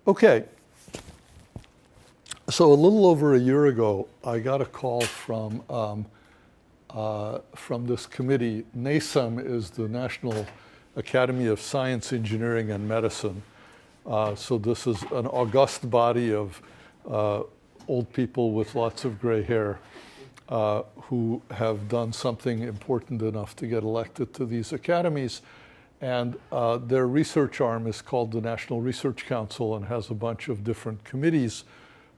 Okay, so a little over a year ago, I got a call from this committee. NASEM is the National Academy of Science, Engineering, and Medicine. So this is an august body of old people with lots of gray hair who have done something important enough to get elected to these academies. And their research arm is called the National Research Council and has a bunch of different committees.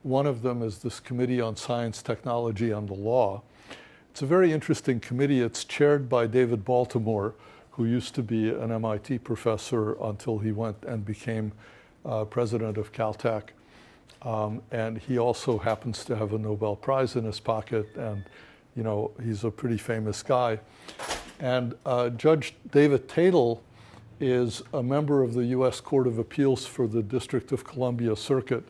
One of them is this Committee on Science, Technology, and the Law. It's a very interesting committee. It's chaired by David Baltimore, who used to be an MIT professor until he went and became president of Caltech. And he also happens to have a Nobel Prize in his pocket, and he's a pretty famous guy. And Judge David Tatel is a member of the U.S. Court of Appeals for the District of Columbia Circuit.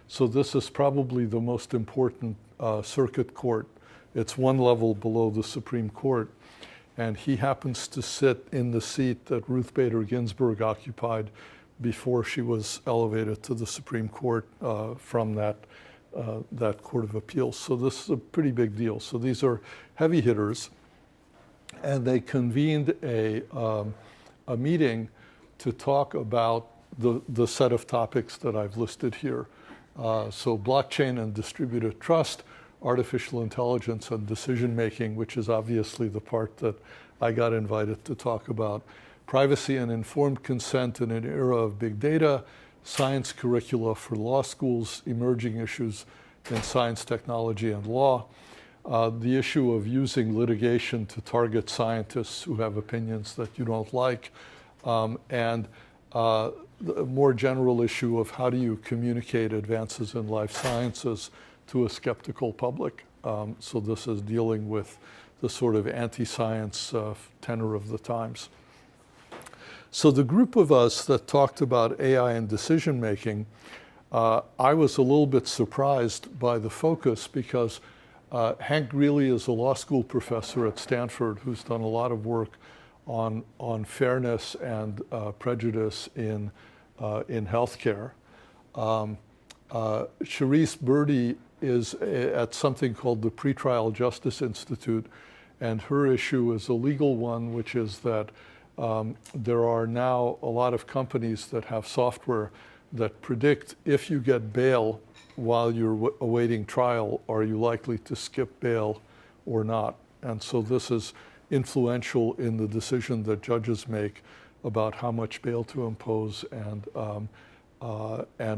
So this is probably the most important circuit court. It's one level below the Supreme Court. And he happens to sit in the seat that Ruth Bader Ginsburg occupied before she was elevated to the Supreme Court from that Court of Appeals. So this is a pretty big deal. So these are heavy hitters. And they convened a meeting to talk about the set of topics that I've listed here. So blockchain and distributed trust, artificial intelligence and decision making, which is obviously the part that I got invited to talk about, privacy and informed consent in an era of big data, science curricula for law schools, emerging issues in science, technology, and law, the issue of using litigation to target scientists who have opinions that you don't like, and the more general issue of how do you communicate advances in life sciences to a skeptical public. So this is dealing with the sort of anti-science tenor of the times. So the group of us that talked about AI and decision making, I was a little bit surprised by the focus because Hank Greeley is a law school professor at Stanford who's done a lot of work on fairness and prejudice in healthcare. Sharice Birdie is at something called the Pretrial Justice Institute, and her issue is a legal one, which is that there are now a lot of companies that have software that predict if you get bail while you're awaiting trial, are you likely to skip bail or not? And so this is influential in the decision that judges make about how much bail to impose and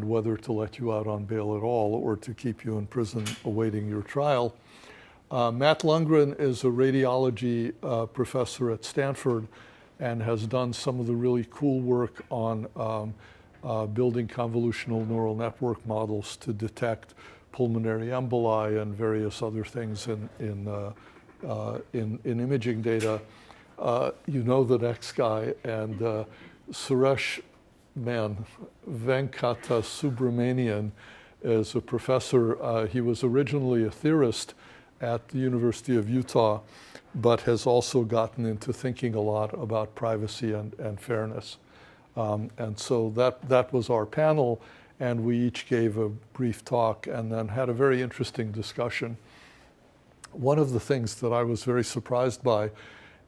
whether to let you out on bail at all or to keep you in prison awaiting your trial. Matt Lundgren is a radiology professor at Stanford and has done some of the really cool work on building convolutional neural network models to detect pulmonary emboli and various other things in imaging data. You know the next guy, and Suresh Venkata Subramanian is a professor. He was originally a theorist at the University of Utah, but has also gotten into thinking a lot about privacy and fairness. And so that was our panel, and we each gave a brief talk and then had a very interesting discussion. One of the things that I was very surprised by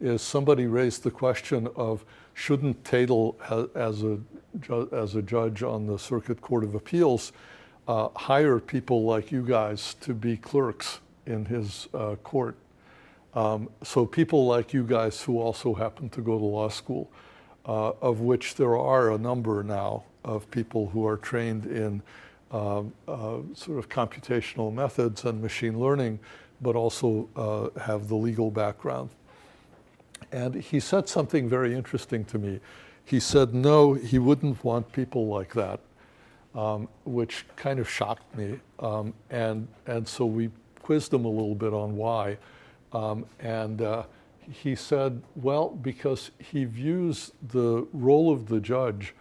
is somebody raised the question of shouldn't Tatel, as a judge on the Circuit Court of Appeals, hire people like you guys to be clerks in his court. So people like you guys who also happen to go to law school, of which there are a number now of people who are trained in sort of computational methods and machine learning, but also have the legal background. And he said something very interesting to me. He said, no, he wouldn't want people like that, which kind of shocked me. And so we quizzed him a little bit on why. He said, well, because he views the role of the judge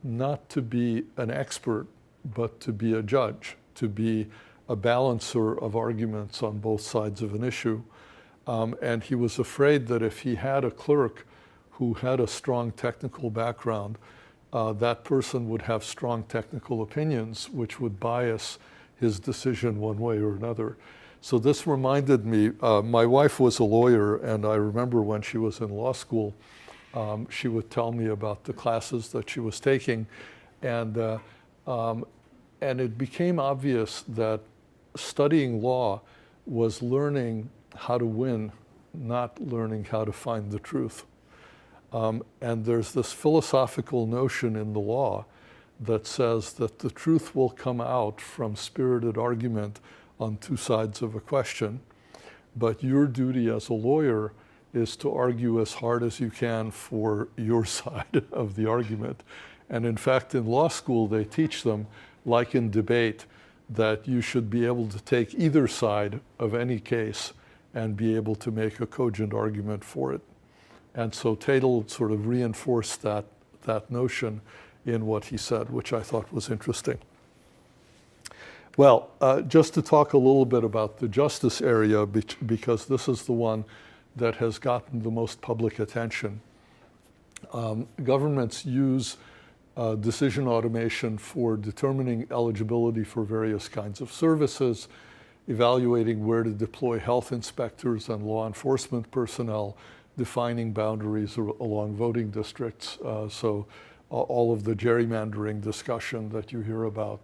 not to be an expert, but to be a judge, to be a balancer of arguments on both sides of an issue. And he was afraid that if he had a clerk who had a strong technical background, that person would have strong technical opinions, which would bias his decision one way or another. So this reminded me, my wife was a lawyer, and I remember when she was in law school, she would tell me about the classes that she was taking, and it became obvious that studying law was learning how to win, not learning how to find the truth. And there's this philosophical notion in the law that says that the truth will come out from spirited argument on two sides of a question, but your duty as a lawyer is to argue as hard as you can for your side of the argument. And in fact, in law school, they teach them, like in debate, that you should be able to take either side of any case and be able to make a cogent argument for it. And so Tatel sort of reinforced that notion in what he said, which I thought was interesting. Well, just to talk a little bit about the justice area, because this is the one that has gotten the most public attention. Governments use decision automation for determining eligibility for various kinds of services, evaluating where to deploy health inspectors and law enforcement personnel, defining boundaries along voting districts. So all of the gerrymandering discussion that you hear about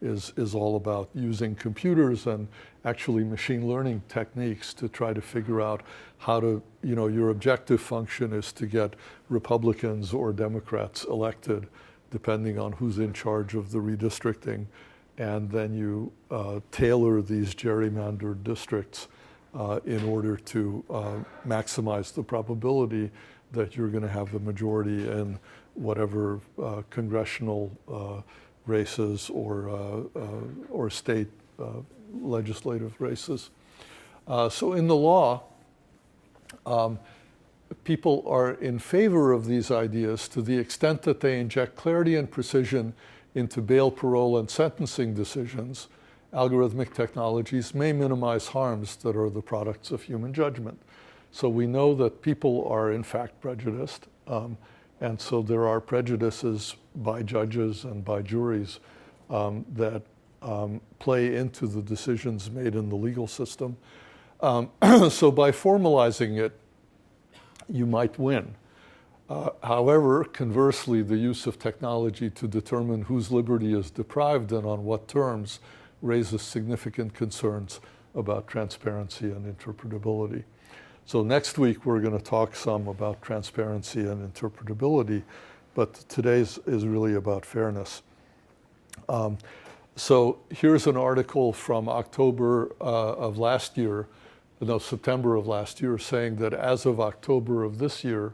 is all about using computers and actually machine learning techniques to try to figure out how to, your objective function is to get Republicans or Democrats elected, depending on who's in charge of the redistricting. And then you tailor these gerrymandered districts in order to maximize the probability that you're going to have the majority in whatever congressional races or state legislative races. So in the law, people are in favor of these ideas to the extent that they inject clarity and precision into bail, parole, and sentencing decisions. Algorithmic technologies may minimize harms that are the products of human judgment. So we know that people are in fact prejudiced, and so there are prejudices by judges and by juries that play into the decisions made in the legal system. So by formalizing it, you might win. However, conversely, the use of technology to determine whose liberty is deprived and on what terms raises significant concerns about transparency and interpretability. So next week, we're going to talk some about transparency and interpretability, but today's is really about fairness. So here's an article from September of last year, saying that as of October of this year,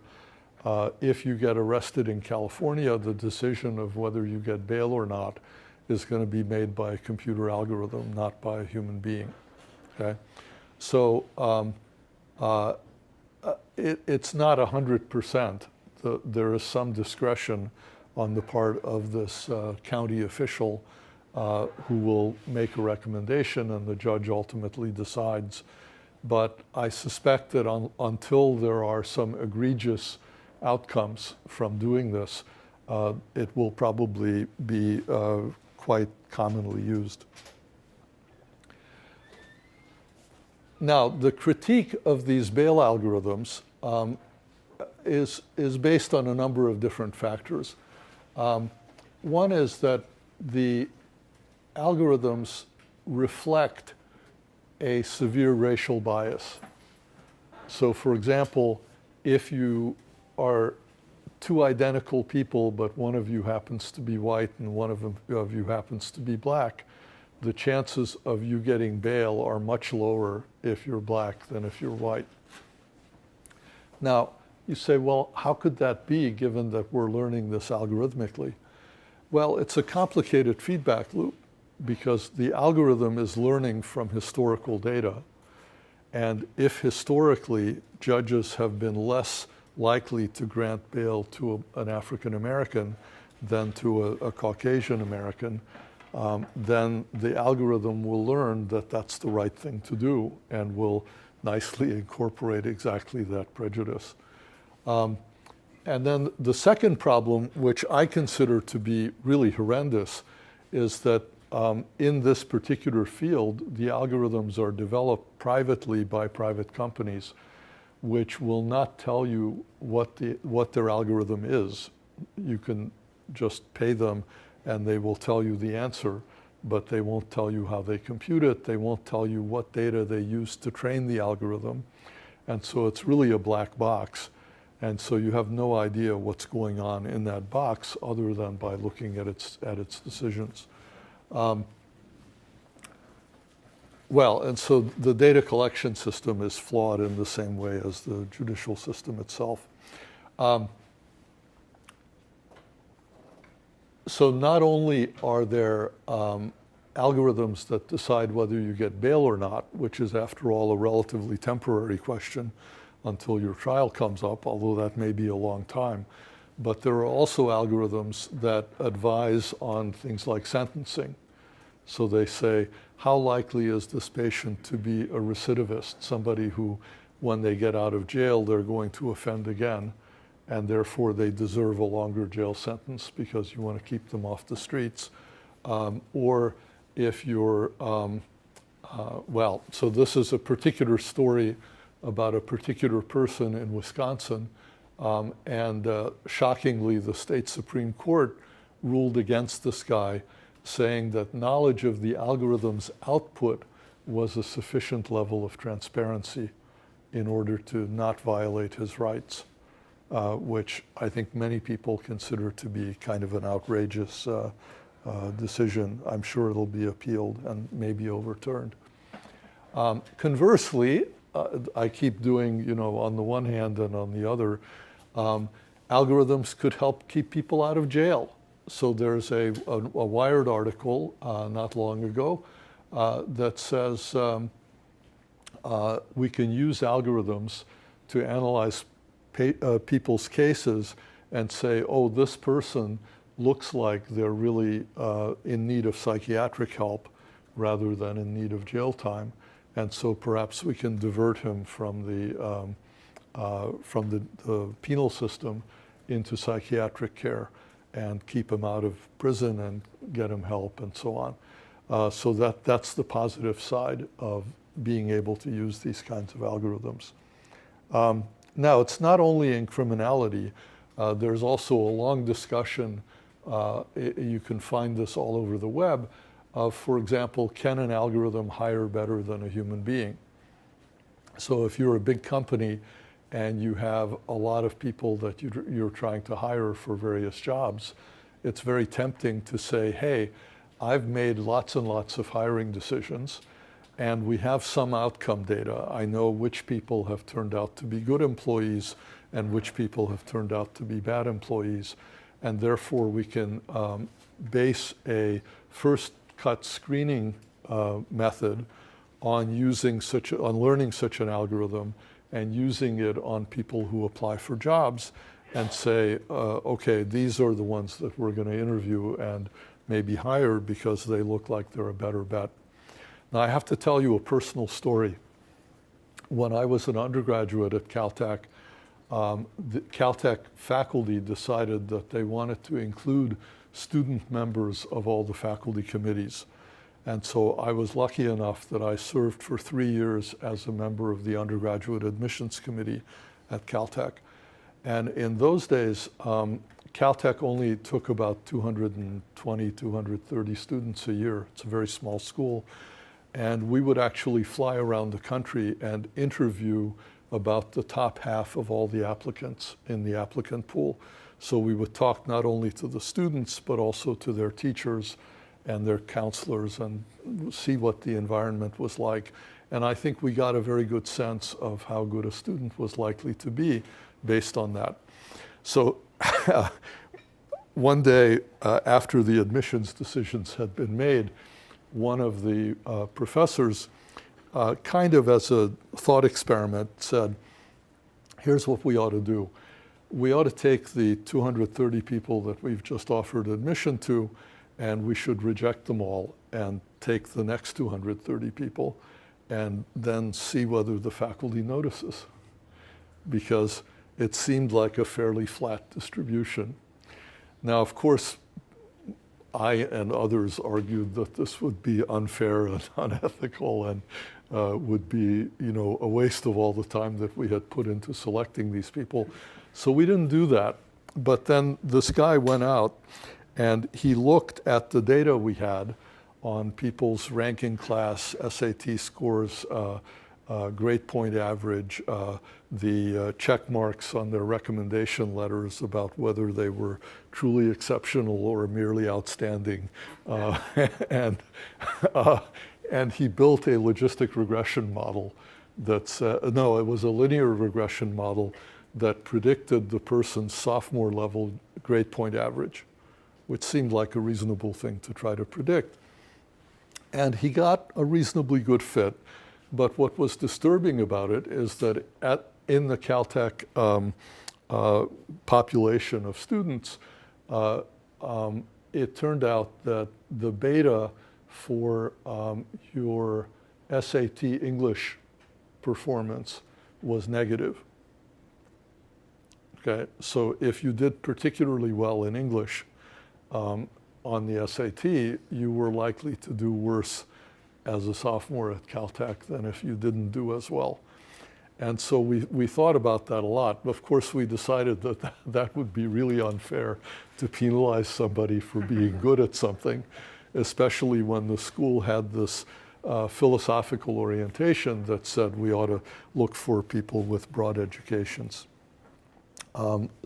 if you get arrested in California, the decision of whether you get bail or not is going to be made by a computer algorithm, not by a human being. Okay, so it's not 100%. There is some discretion on the part of this county official who will make a recommendation, and the judge ultimately decides. But I suspect that until there are some egregious outcomes from doing this, it will probably be quite commonly used. Now, the critique of these bail algorithms is based on a number of different factors. One is that the algorithms reflect a severe racial bias. So, for example, if you are two identical people, but one of you happens to be white and one of you happens to be black, the chances of you getting bail are much lower if you're black than if you're white. Now, you say, well, how could that be given that we're learning this algorithmically? Well, it's a complicated feedback loop because the algorithm is learning from historical data. And if historically judges have been less likely to grant bail to an African American than to a Caucasian American, then the algorithm will learn that that's the right thing to do and will nicely incorporate exactly that prejudice. And then the second problem, which I consider to be really horrendous, is that in this particular field, the algorithms are developed privately by private companies, which will not tell you what their algorithm is. You can just pay them and they will tell you the answer, but they won't tell you how they compute it. They won't tell you what data they use to train the algorithm. And so it's really a black box. And so you have no idea what's going on in that box other than by looking at its decisions. Well, and so the data collection system is flawed in the same way as the judicial system itself. So not only are there algorithms that decide whether you get bail or not, which is after all a relatively temporary question until your trial comes up, although that may be a long time, but there are also algorithms that advise on things like sentencing. So they say, how likely is this patient to be a recidivist, somebody who, when they get out of jail, they're going to offend again, and therefore they deserve a longer jail sentence because you want to keep them off the streets. Or if you're, well, so this is a particular story about a particular person in Wisconsin, and shockingly, the state Supreme Court ruled against this guy, saying that knowledge of the algorithm's output was a sufficient level of transparency in order to not violate his rights, which I think many people consider to be kind of an outrageous decision. I'm sure it'll be appealed and maybe overturned. Conversely, I keep doing, you know, on the one hand and on the other, algorithms could help keep people out of jail. So there's a Wired article not long ago that says we can use algorithms to analyze people's cases and say, oh, this person looks like they're really in need of psychiatric help rather than in need of jail time. And so perhaps we can divert him from the penal system into psychiatric care and keep him out of prison and get him help and so on. So that's the positive side of being able to use these kinds of algorithms. Now, it's not only in criminality. There's also a long discussion, you can find this all over the web, of, for example, can an algorithm hire better than a human being? So if you're a big company and you have a lot of people that you're trying to hire for various jobs, it's very tempting to say, hey, I've made lots and lots of hiring decisions, and we have some outcome data. I know which people have turned out to be good employees and which people have turned out to be bad employees, and therefore we can base a first cut screening method on learning such an algorithm and using it on people who apply for jobs and say, okay, these are the ones that we're going to interview and maybe hire because they look like they're a better bet. Now, I have to tell you a personal story. When I was an undergraduate at Caltech, the Caltech faculty decided that they wanted to include student members of all the faculty committees. And so I was lucky enough that I served for 3 years as a member of the undergraduate admissions committee at Caltech. And in those days, Caltech only took about 220, 230 students a year. It's a very small school. And we would actually fly around the country and interview about the top half of all the applicants in the applicant pool. So we would talk not only to the students, but also to their teachers and their counselors and see what the environment was like. And I think we got a very good sense of how good a student was likely to be based on that. So one day after the admissions decisions had been made, one of the professors, kind of as a thought experiment, said, here's what we ought to do. We ought to take the 230 people that we've just offered admission to, and we should reject them all and take the next 230 people and then see whether the faculty notices. Because it seemed like a fairly flat distribution. Now, of course, I and others argued that this would be unfair and unethical and would be, a waste of all the time that we had put into selecting these people. So we didn't do that. But then this guy went out and he looked at the data we had on people's ranking class, SAT scores, grade point average, the check marks on their recommendation letters about whether they were truly exceptional or merely outstanding. And he built a logistic regression model that's, no, it was a linear regression model that predicted the person's sophomore level grade point average, which seemed like a reasonable thing to try to predict. And he got a reasonably good fit. But what was disturbing about it is that in the Caltech population of students, it turned out that the beta for your SAT English performance was negative. Okay, so if you did particularly well in English on the SAT, you were likely to do worse as a sophomore at Caltech than if you didn't do as well. And so we thought about that a lot. Of course, we decided that that would be really unfair to penalize somebody for being good at something, especially when the school had this philosophical orientation that said we ought to look for people with broad educations.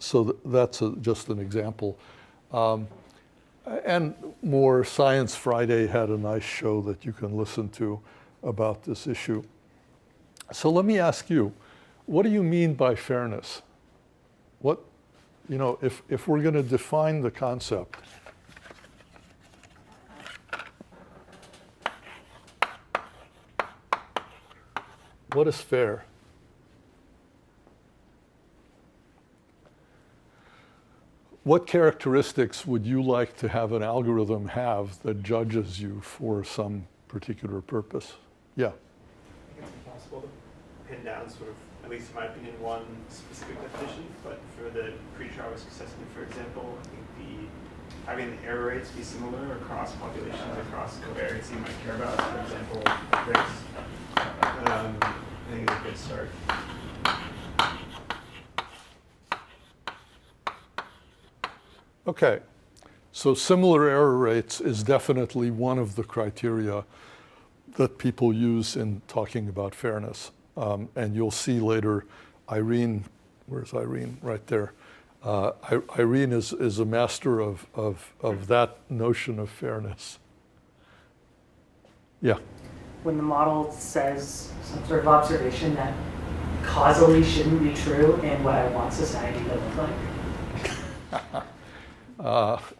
So that's just an example. And more, Science Friday had a nice show that you can listen to about this issue. So let me ask you, what do you mean by fairness? What, if we're going to define the concept, what is fair? What characteristics would you like to have an algorithm have that judges you for some particular purpose? Yeah. I think it's impossible to pin down sort of, at least in my opinion, one specific definition, but for the pre-trial risk assessment, for example, I think having the error rates be similar across populations, across covariates you might care about, for example, race, I think is a good start. Okay, so similar error rates is definitely one of the criteria that people use in talking about fairness. And you'll see later, Irene, where's Irene? Right there. Irene is a master of that notion of fairness. Yeah. When the model says some sort of observation that causally shouldn't be true in what I want society to look like.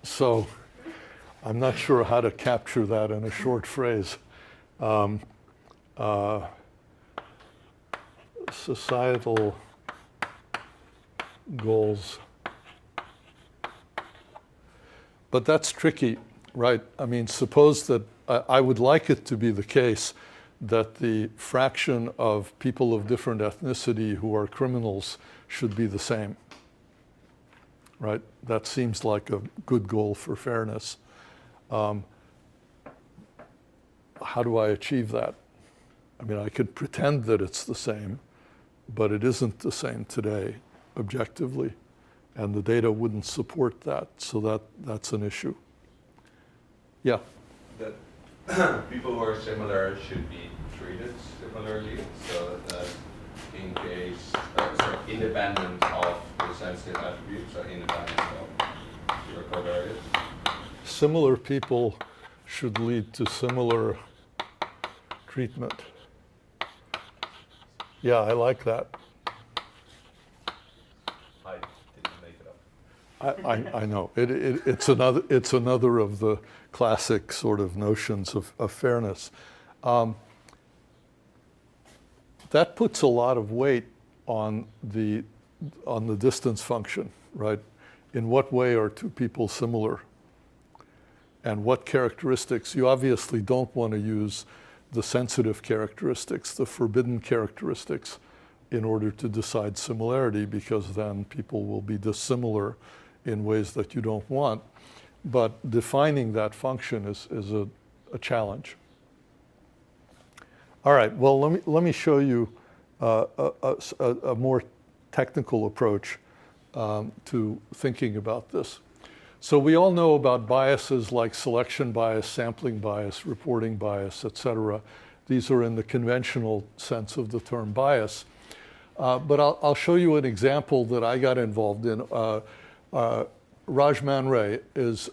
So I'm not sure how to capture that in a short phrase. Societal goals. But that's tricky, right? I mean, suppose that I would like it to be the case that the fraction of people of different ethnicity who are criminals should be the same. Right? That seems like a good goal for fairness. How do I achieve that? I mean, I could pretend that it's the same, but it isn't the same today, objectively. And the data wouldn't support that, so that's an issue. Yeah? That people who are similar should be treated similarly, so that in case, independent of the sensitive attributes, so independent of your covariates. Similar people should lead to similar treatment. Yeah, I like that. I didn't make it up. I know. It's another of the classic sort of notions of fairness. That puts a lot of weight on the distance function, right? In what way are two people similar? And what characteristics? You obviously don't want to use the sensitive characteristics, the forbidden characteristics in order to decide similarity, because then people will be dissimilar in ways that you don't want. But defining that function is a challenge. All right, well, let me show you a more technical approach to thinking about this. So we all know about biases like selection bias, sampling bias, reporting bias, et cetera. These are in the conventional sense of the term bias. But I'll show you an example that I got involved in. Raj Man Ray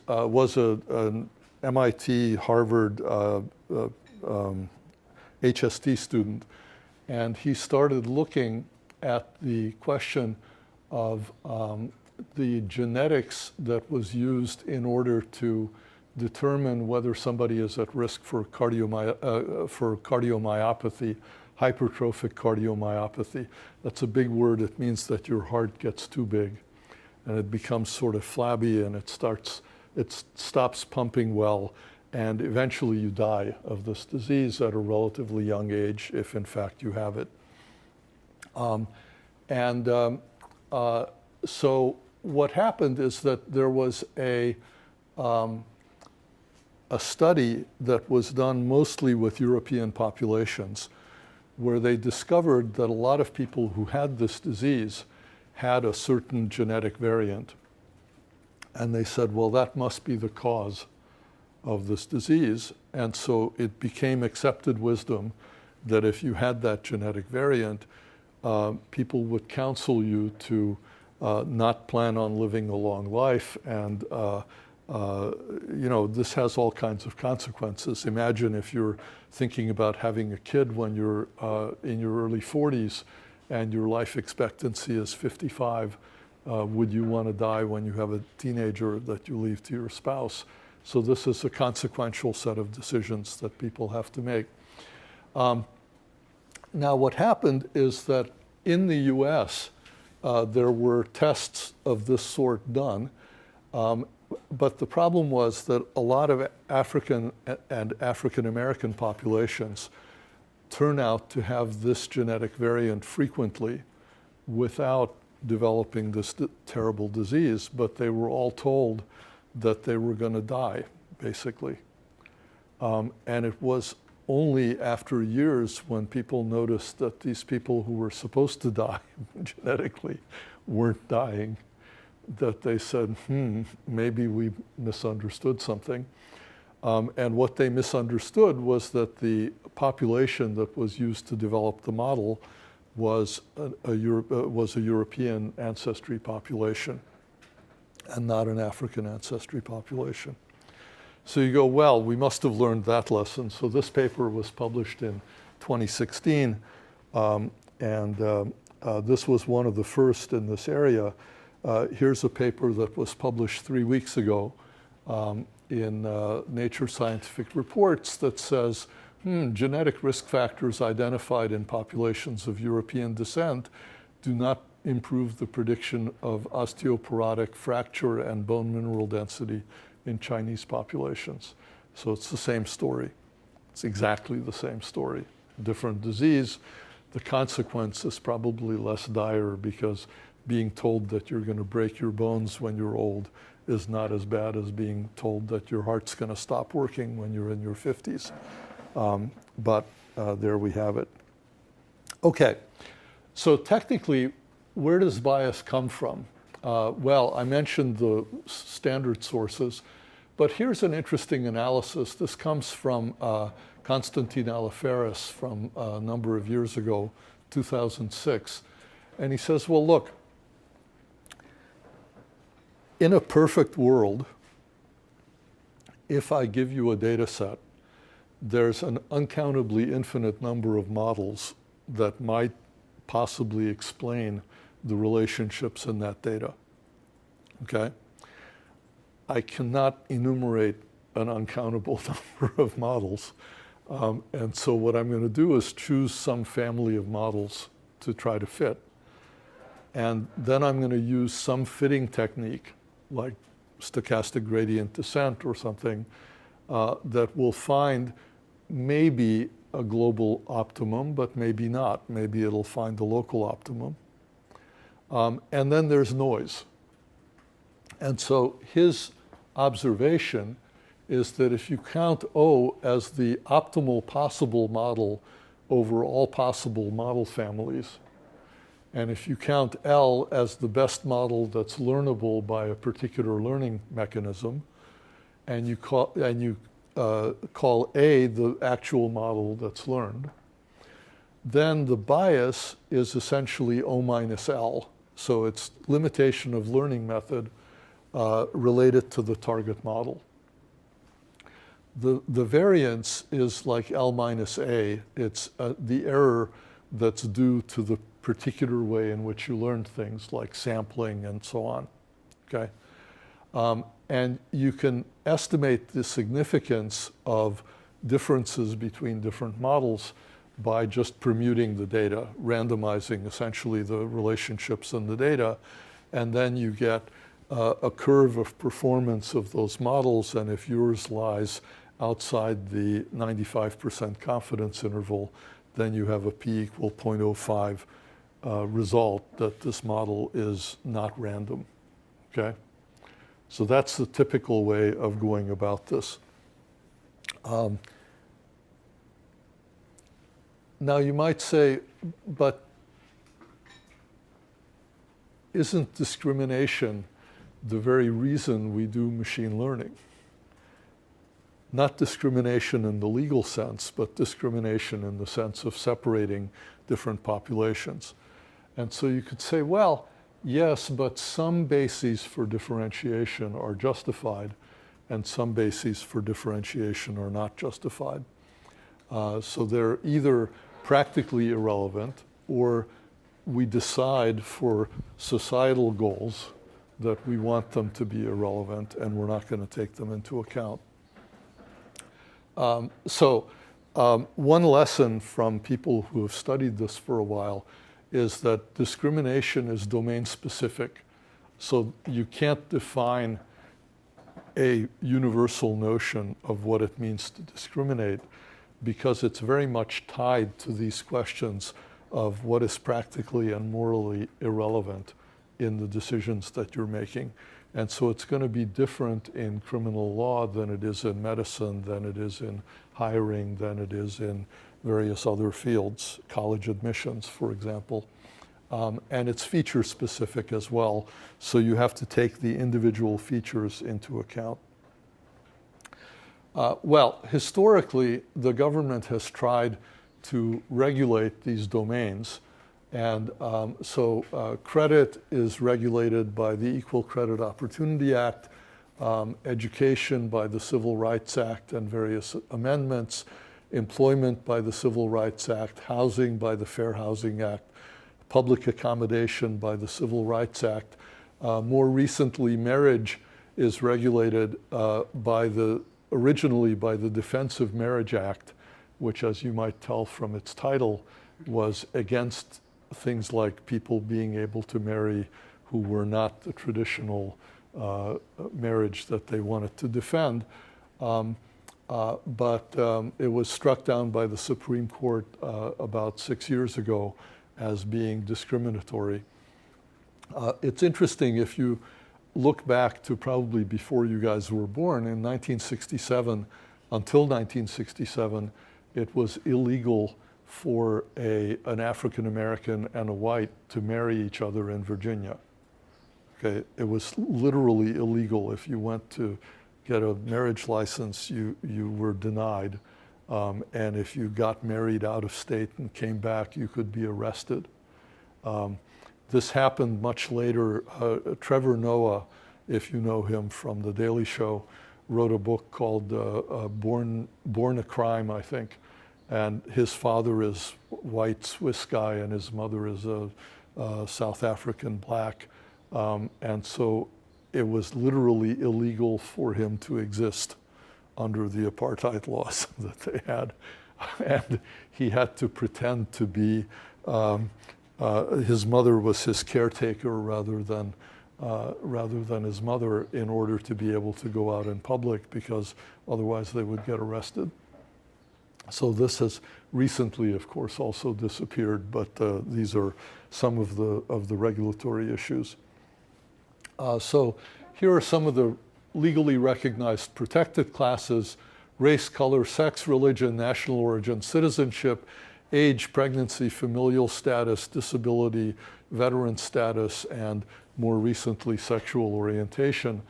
was an MIT, Harvard HST student, and he started looking at the question of the genetics that was used in order to determine whether somebody is at risk for cardiomyopathy, hypertrophic cardiomyopathy. That's a big word. It means that your heart gets too big and it becomes sort of flabby, and it stops pumping well, and eventually you die of this disease at a relatively young age, if in fact you have it. So what happened is that there was a study that was done mostly with European populations, where they discovered that a lot of people who had this disease had a certain genetic variant. And they said, well, that must be the cause of this disease. And so it became accepted wisdom that if you had that genetic variant, people would counsel you to not plan on living a long life. And this has all kinds of consequences. Imagine if you're thinking about having a kid when you're in your early 40s and your life expectancy is 55. Would you want to die when you have a teenager that you leave to your spouse? So this is a consequential set of decisions that people have to make. Now what happened is that in the US, there were tests of this sort done. But the problem was that a lot of African and African American populations turn out to have this genetic variant frequently without developing this terrible disease, but they were all told that they were going to die, basically. And it was only after years when people noticed that these people who were supposed to die genetically weren't dying, that they said, maybe we misunderstood something. And what they misunderstood was that the population that was used to develop the model was a European ancestry population and not an African ancestry population. So you go, well, we must have learned that lesson. So this paper was published in 2016, this was one of the first in this area. Here's a paper that was published 3 weeks ago in Nature Scientific Reports that says, genetic risk factors identified in populations of European descent do not improve the prediction of osteoporotic fracture and bone mineral density in Chinese populations. So it's the same story. It's exactly the same story. Different disease. The consequence is probably less dire because being told that you're going to break your bones when you're old is not as bad as being told that your heart's going to stop working when you're in your 50s. But there we have it. Okay, so technically, where does bias come from? Well, I mentioned the standard sources, but here's an interesting analysis. This comes from Konstantin Aliferis from a number of years ago, 2006. And he says, well, look, in a perfect world, if I give you a data set, there's an uncountably infinite number of models that might possibly explain the relationships in that data, okay? I cannot enumerate an uncountable number of models. And so what I'm going to do is choose some family of models to try to fit. And then I'm going to use some fitting technique, like stochastic gradient descent or something, that will find maybe a global optimum, but maybe not. Maybe it'll find the local optimum. And then there's noise. And so his observation is that if you count O as the optimal possible model over all possible model families, and if you count L as the best model that's learnable by a particular learning mechanism, and you call A the actual model that's learned, then the bias is essentially O minus L. So it's limitation of learning method related to the target model. The variance is like L minus A. It's the error that's due to the particular way in which you learn things, like sampling and so on. Okay? And you can estimate the significance of differences between different models by just permuting the data, randomizing essentially the relationships in the data, and then you get a curve of performance of those models, and if yours lies outside the 95% confidence interval, then you have a p equal 0.05 result that this model is not random, okay? So that's the typical way of going about this. Now you might say, but isn't discrimination the very reason we do machine learning? Not discrimination in the legal sense, but discrimination in the sense of separating different populations. And so you could say, well, yes, but some bases for differentiation are justified and some bases for differentiation are not justified. So they're either practically irrelevant, or we decide for societal goals that we want them to be irrelevant and we're not going to take them into account. One lesson from people who have studied this for a while is that discrimination is domain specific. So you can't define a universal notion of what it means to discriminate, because it's very much tied to these questions of what is practically and morally irrelevant in the decisions that you're making. And so it's going to be different in criminal law than it is in medicine, than it is in hiring, than it is in various other fields, college admissions, for example. And it's feature specific as well. So you have to take the individual features into account. Well, historically, the government has tried to regulate these domains. And credit is regulated by the Equal Credit Opportunity Act, education by the Civil Rights Act and various amendments, employment by the Civil Rights Act, housing by the Fair Housing Act, public accommodation by the Civil Rights Act. More recently, marriage is regulated originally by the Defense of Marriage Act, which, as you might tell from its title, was against things like people being able to marry who were not the traditional marriage that they wanted to defend. But it was struck down by the Supreme Court about 6 years ago as being discriminatory. It's interesting, if you look back to probably before you guys were born, in 1967, until 1967, it was illegal for an African American and a white to marry each other in Virginia. Okay, it was literally illegal. If you went to get a marriage license, you were denied. And if you got married out of state and came back, you could be arrested. This happened much later. Trevor Noah, if you know him from The Daily Show, wrote a book called Born a Crime, I think. And his father is white Swiss guy and his mother is a South African black. And so it was literally illegal for him to exist under the apartheid laws that they had. And he had to pretend to be, his mother was his caretaker rather than his mother, in order to be able to go out in public, because otherwise they would get arrested. So this has recently, of course, also disappeared, but these are some of the regulatory issues. So here are some of the legally recognized protected classes: race, color, sex, religion, national origin, citizenship, age, pregnancy, familial status, disability, veteran status, and more recently sexual orientation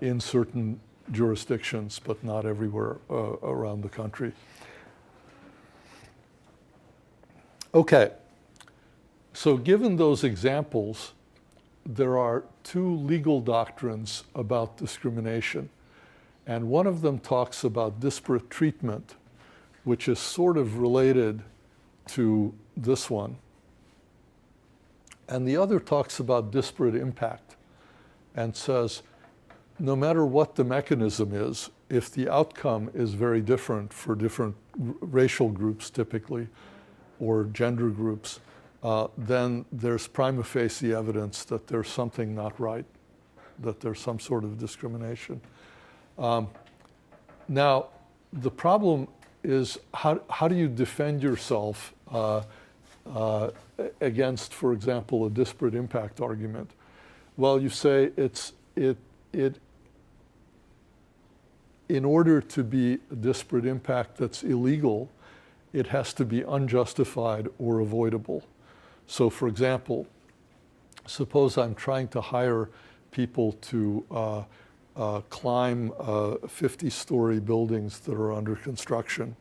in certain jurisdictions, but not everywhere around the country. Okay, so given those examples, there are two legal doctrines about discrimination. And one of them talks about disparate treatment, which is sort of related to this one. And the other talks about disparate impact and says, no matter what the mechanism is, if the outcome is very different for different racial groups typically, or gender groups, then there's prima facie evidence that there's something not right, that there's some sort of discrimination. Now, the problem is how do you defend yourself against, for example, a disparate impact argument? Well, you say in order to be a disparate impact that's illegal, it has to be unjustified or avoidable. So, for example, suppose I'm trying to hire people to climb 50-story buildings that are under construction.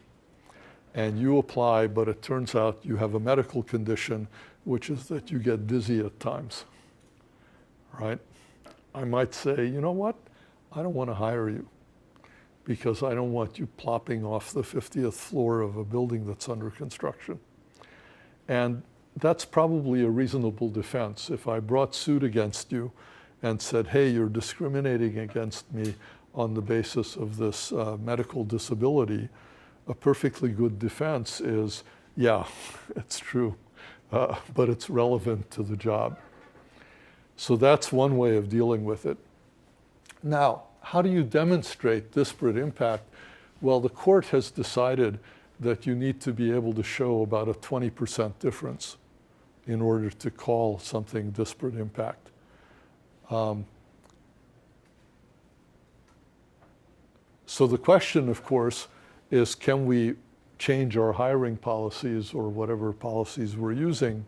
And you apply, but it turns out you have a medical condition, which is that you get dizzy at times, right? I might say, you know what? I don't want to hire you because I don't want you plopping off the 50th floor of a building that's under construction. And that's probably a reasonable defense. If I brought suit against you and said, hey, you're discriminating against me on the basis of this medical disability, a perfectly good defense is, yeah, it's true, but it's relevant to the job. So that's one way of dealing with it. Now, how do you demonstrate disparate impact? Well, the court has decided that you need to be able to show about a 20% difference in order to call something disparate impact. So the question, of course, is can we change our hiring policies or whatever policies we're using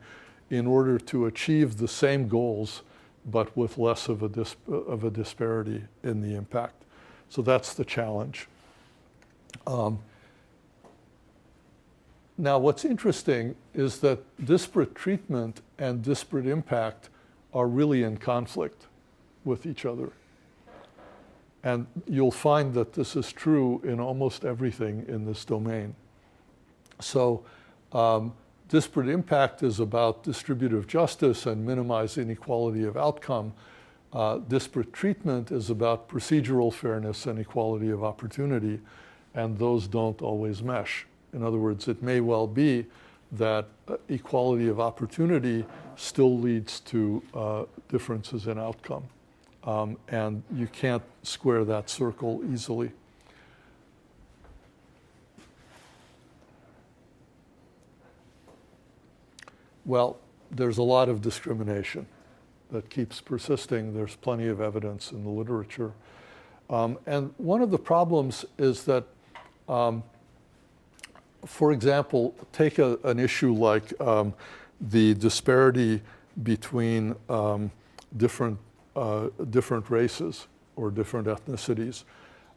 in order to achieve the same goals but with less of a disparity in the impact. So that's the challenge. Now, what's interesting is that disparate treatment and disparate impact are really in conflict with each other. And you'll find that this is true in almost everything in this domain. So disparate impact is about distributive justice and minimize inequality of outcome. Disparate treatment is about procedural fairness and equality of opportunity, and those don't always mesh. In other words, it may well be that equality of opportunity still leads to differences in outcome. And you can't square that circle easily. Well, there's a lot of discrimination that keeps persisting. There's plenty of evidence in the literature. And one of the problems is that, for example, take an issue like the disparity between different races or different ethnicities.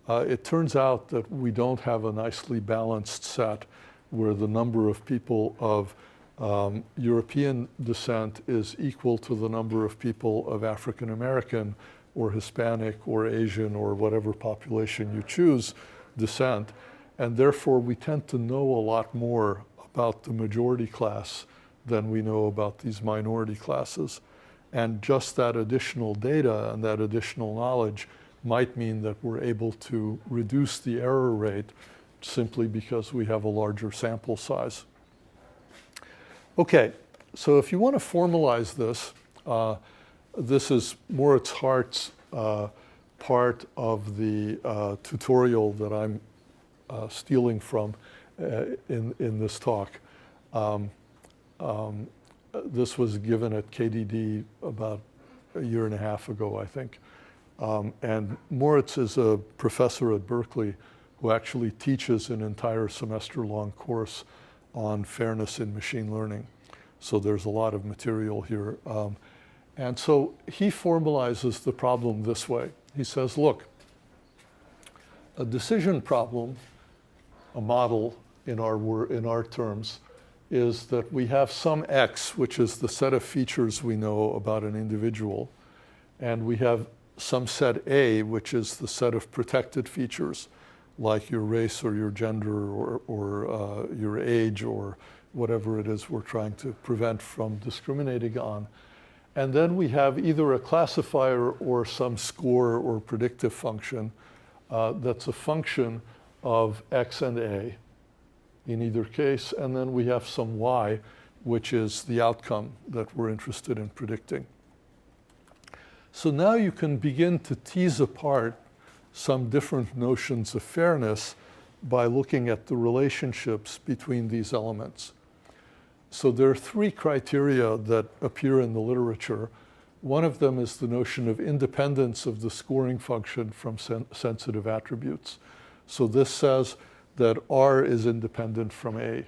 It turns out that we don't have a nicely balanced set where the number of people of European descent is equal to the number of people of African American or Hispanic or Asian or whatever population you choose descent. And therefore, we tend to know a lot more about the majority class than we know about these minority classes. And just that additional data and that additional knowledge might mean that we're able to reduce the error rate simply because we have a larger sample size. Okay, so if you want to formalize this, this is Moritz Hart's part of the tutorial that I'm stealing from. in this talk. This was given at KDD about a year and a half ago, I think. And Moritz is a professor at Berkeley who actually teaches an entire semester-long course on fairness in machine learning. So there's a lot of material here. And so he formalizes the problem this way. He says, look, a decision problem, a model in our terms, is that we have some X, which is the set of features we know about an individual, and we have some set A, which is the set of protected features, like your race or your gender or your age or whatever it is we're trying to prevent from discriminating on. And then we have either a classifier or some score or predictive function that's a function of X and A in either case. And then we have some Y, which is the outcome that we're interested in predicting. So now you can begin to tease apart some different notions of fairness by looking at the relationships between these elements. So there are three criteria that appear in the literature. One of them is the notion of independence of the scoring function from sensitive attributes. So this says that R is independent from A.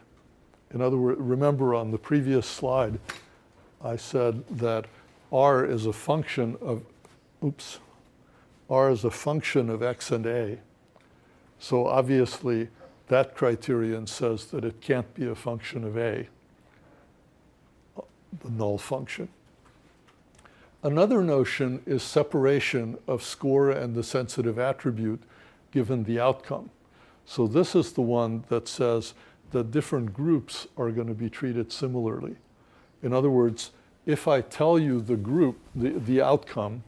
In other words, remember on the previous slide, I said that R is a function of, R is a function of X and A. So obviously that criterion says that it can't be a function of A, the null function. Another notion is separation of score and the sensitive attribute given the outcome. So this is the one that says that different groups are going to be treated similarly. In other words, if I tell you the group, the outcome,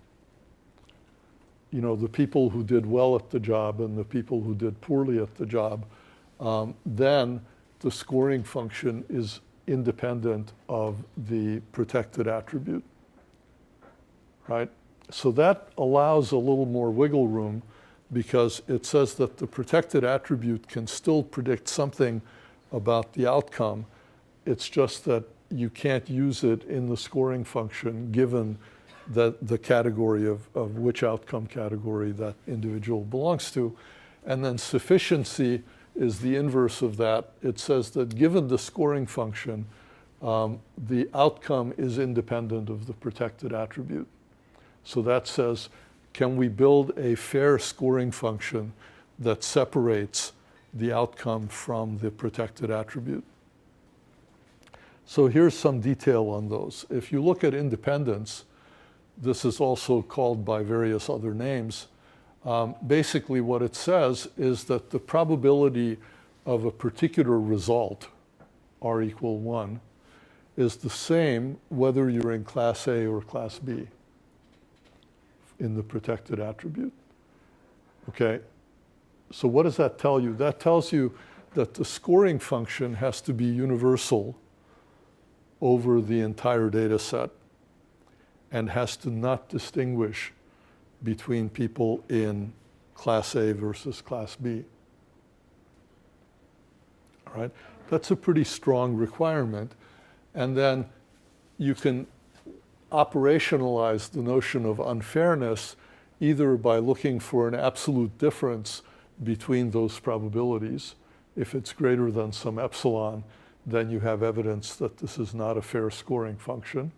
you know, the people who did well at the job and the people who did poorly at the job, then the scoring function is independent of the protected attribute, right? So that allows a little more wiggle room because it says that the protected attribute can still predict something about the outcome. It's just that you can't use it in the scoring function given that the category of which outcome category that individual belongs to. And then sufficiency is the inverse of that. It says that given the scoring function, the outcome is independent of the protected attribute. So that says, can we build a fair scoring function that separates the outcome from the protected attribute? So here's some detail on those. If you look at independence, this is also called by various other names. Basically what it says is that the probability of a particular result, R equal 1, is the same whether you're in class A or class B in the protected attribute. Okay, so what does that tell you? That tells you that the scoring function has to be universal over the entire data set and has to not distinguish between people in class A versus class B. All right, that's a pretty strong requirement. And then you can operationalize the notion of unfairness either by looking for an absolute difference between those probabilities. If it's greater than some epsilon, then you have evidence that this is not a fair scoring function.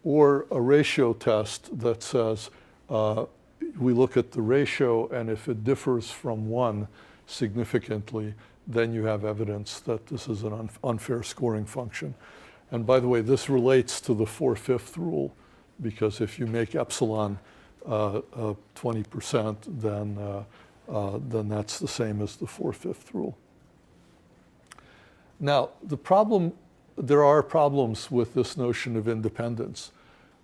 Or a ratio test that says we look at the ratio, and if it differs from 1 significantly, then you have evidence that this is an unfair scoring function. And by the way, this relates to the 4/5 rule, because if you make epsilon 20%, then that's the same as the 4/5 rule. Now, there are problems with this notion of independence.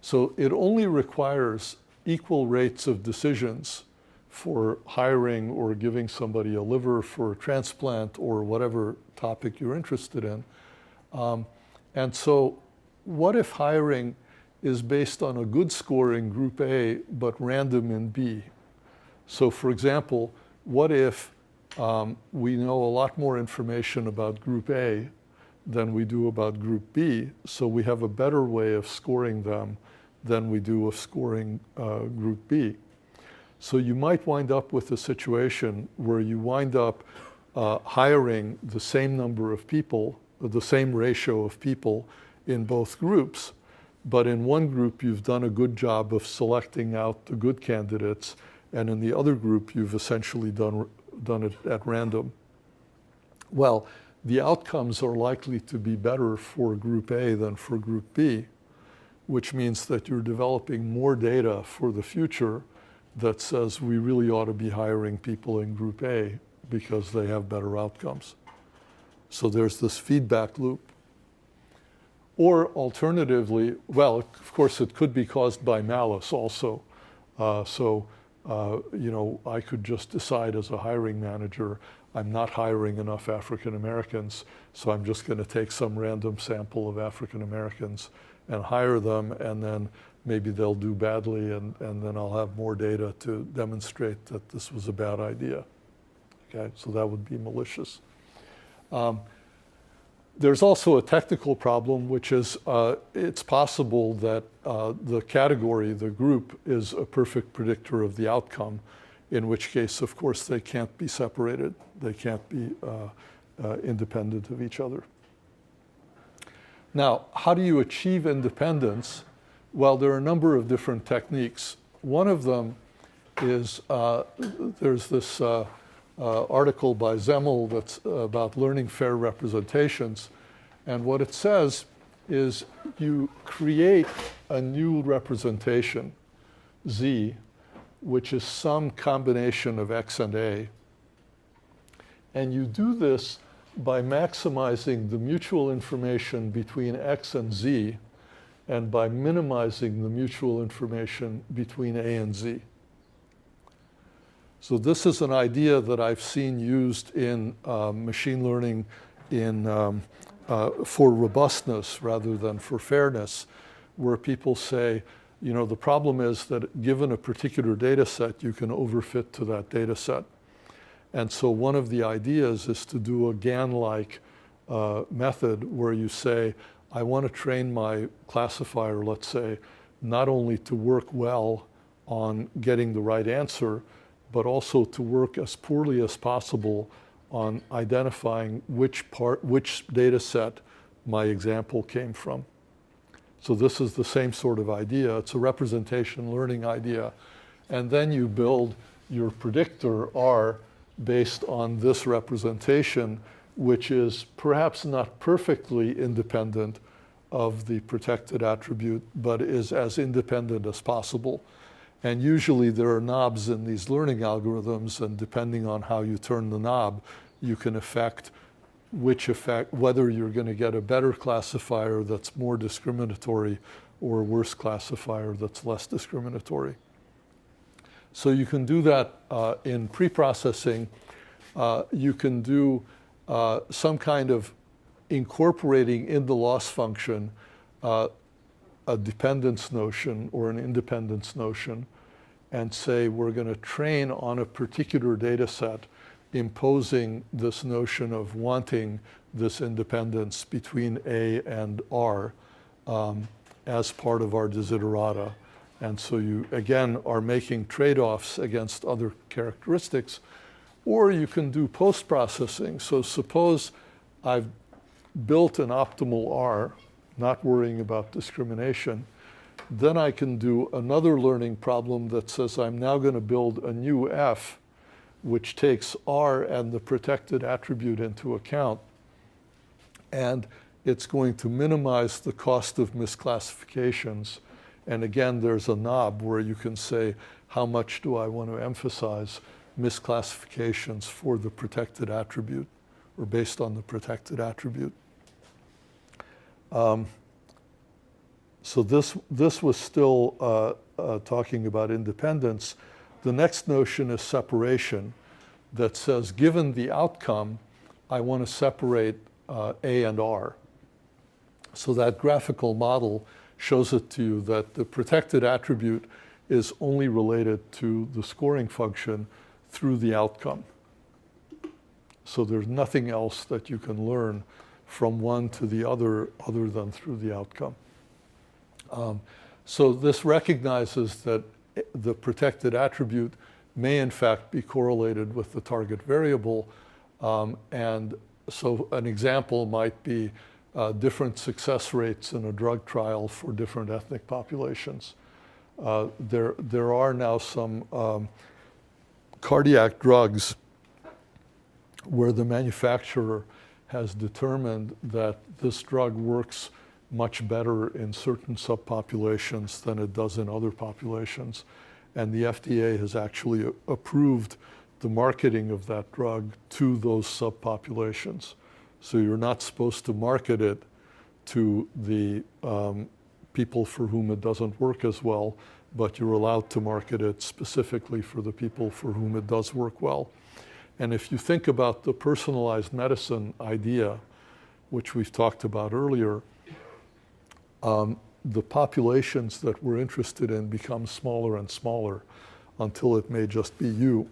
So it only requires equal rates of decisions for hiring or giving somebody a liver for a transplant or whatever topic you're interested in. And so what if hiring is based on a good score in group A but random in B? So for example, what if we know a lot more information about Group A than we do about Group B, so we have a better way of scoring them than we do of scoring Group B. So you might wind up with a situation where you wind up hiring the same number of people, the same ratio of people in both groups, but in one group you've done a good job of selecting out the good candidates, and in the other group you've essentially done it at random. Well, the outcomes are likely to be better for Group A than for Group B, which means that you're developing more data for the future that says we really ought to be hiring people in Group A because they have better outcomes. So there's this feedback loop. Or alternatively, well, of course, it could be caused by malice also. You know, I could just decide as a hiring manager, I'm not hiring enough African Americans, so I'm just going to take some random sample of African Americans and hire them, and then maybe they'll do badly, and then I'll have more data to demonstrate that this was a bad idea. Okay, so that would be malicious. There's also a technical problem, which is it's possible that the category, the group, is a perfect predictor of the outcome, in which case, of course, they can't be separated. They can't be independent of each other. Now, how do you achieve independence? Well, there are a number of different techniques. One of them is there's this article by Zemmel that's about learning fair representations. And what it says is you create a new representation, Z, which is some combination of X and A. And you do this by maximizing the mutual information between X and Z, and by minimizing the mutual information between A and Z. So this is an idea that I've seen used in machine learning for robustness rather than for fairness, where people say, you know, the problem is that given a particular data set, you can overfit to that data set. And so one of the ideas is to do a GAN-like method where you say, I want to train my classifier, let's say, not only to work well on getting the right answer, but also to work as poorly as possible on identifying which data set my example came from. So this is the same sort of idea. It's a representation learning idea. And then you build your predictor R based on this representation, which is perhaps not perfectly independent of the protected attribute, but is as independent as possible. And usually there are knobs in these learning algorithms, and depending on how you turn the knob, you can affect whether you're going to get a better classifier that's more discriminatory or a worse classifier that's less discriminatory. So you can do that in pre-processing. You can do some kind of incorporating in the loss function a dependence notion or an independence notion, and say we're going to train on a particular data set imposing this notion of wanting this independence between A and R as part of our desiderata. And so you, again, are making trade-offs against other characteristics. Or you can do post-processing. So suppose I've built an optimal R, not worrying about discrimination. Then I can do another learning problem that says I'm now going to build a new F, which takes R and the protected attribute into account. And it's going to minimize the cost of misclassifications. And again, there's a knob where you can say, how much do I want to emphasize misclassifications for the protected attribute, or based on the protected attribute. So this was still talking about independence. The next notion is separation, that says, given the outcome, I want to separate A and R. So that graphical model shows it to you that the protected attribute is only related to the scoring function through the outcome. So there's nothing else that you can learn from one to the other than through the outcome. So this recognizes that the protected attribute may in fact be correlated with the target variable. And so an example might be different success rates in a drug trial for different ethnic populations. There are now some cardiac drugs where the manufacturer has determined that this drug works much better in certain subpopulations than it does in other populations. And the FDA has actually approved the marketing of that drug to those subpopulations. So you're not supposed to market it to the people for whom it doesn't work as well, but you're allowed to market it specifically for the people for whom it does work well. And if you think about the personalized medicine idea, which we've talked about earlier, the populations that we're interested in become smaller and smaller until it may just be you.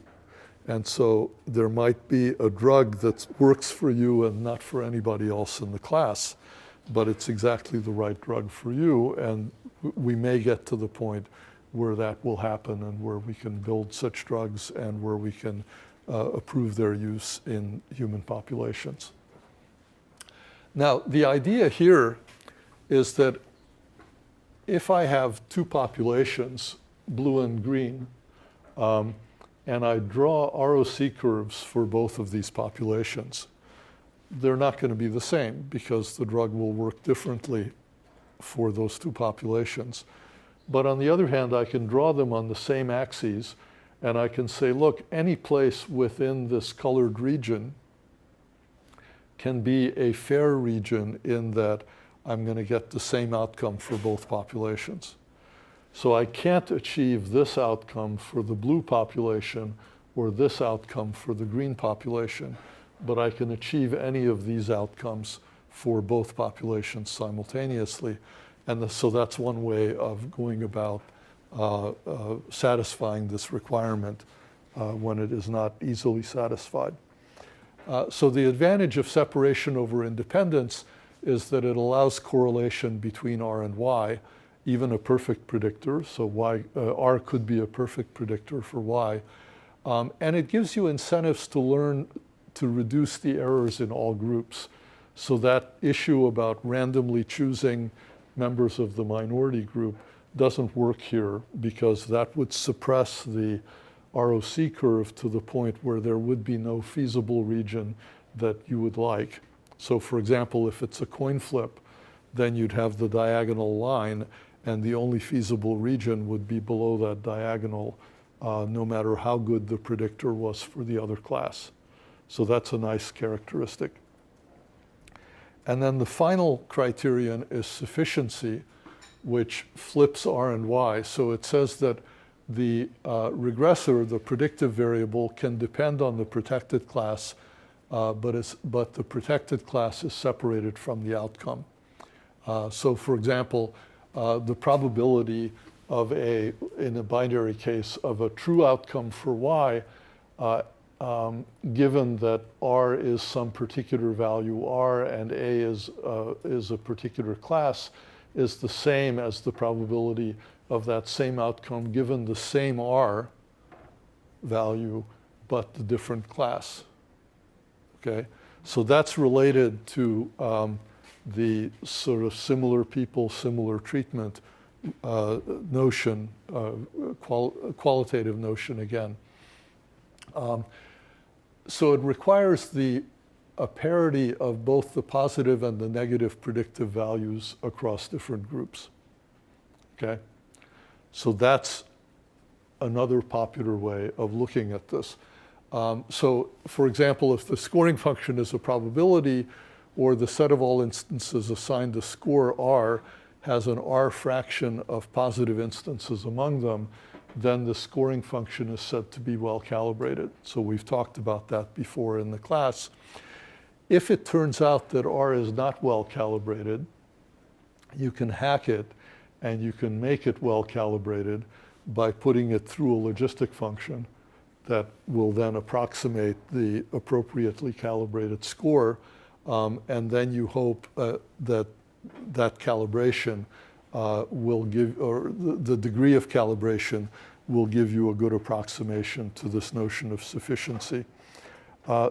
And so there might be a drug that works for you and not for anybody else in the class, but it's exactly the right drug for you. And we may get to the point where that will happen and where we can build such drugs and where we can approve their use in human populations. Now, the idea here is that if I have two populations, blue and green, and I draw ROC curves for both of these populations, they're not going to be the same because the drug will work differently for those two populations. But on the other hand, I can draw them on the same axes, and I can say, look, any place within this colored region can be a fair region in that I'm going to get the same outcome for both populations. So I can't achieve this outcome for the blue population or this outcome for the green population, but I can achieve any of these outcomes for both populations simultaneously. And so that's one way of going about satisfying this requirement when it is not easily satisfied. So the advantage of separation over independence is that it allows correlation between R and Y, even a perfect predictor. So R could be a perfect predictor for Y. And it gives you incentives to learn to reduce the errors in all groups. So that issue about randomly choosing members of the minority group doesn't work here because that would suppress the ROC curve to the point where there would be no feasible region that you would like. So for example, if it's a coin flip, then you'd have the diagonal line and the only feasible region would be below that diagonal, no matter how good the predictor was for the other class. So that's a nice characteristic. And then the final criterion is sufficiency, which flips R and Y. So it says that the regressor, the predictive variable, can depend on the protected class, but the protected class is separated from the outcome. So for example, the probability of in a binary case, of a true outcome for Y, given that R is some particular value R and A is a particular class, is the same as the probability of that same outcome given the same R value, but the different class. Okay, so that's related to the sort of similar people, similar treatment notion, qualitative notion again. So it requires a parity of both the positive and the negative predictive values across different groups. Okay, so that's another popular way of looking at this. So for example, if the scoring function is a probability, or the set of all instances assigned a score R has an R fraction of positive instances among them, then the scoring function is said to be well calibrated. So we've talked about that before in the class. If it turns out that R is not well calibrated, you can hack it and you can make it well calibrated by putting it through a logistic function that will then approximate the appropriately calibrated score, and then you hope that that calibration will give, or the degree of calibration will give you a good approximation to this notion of sufficiency.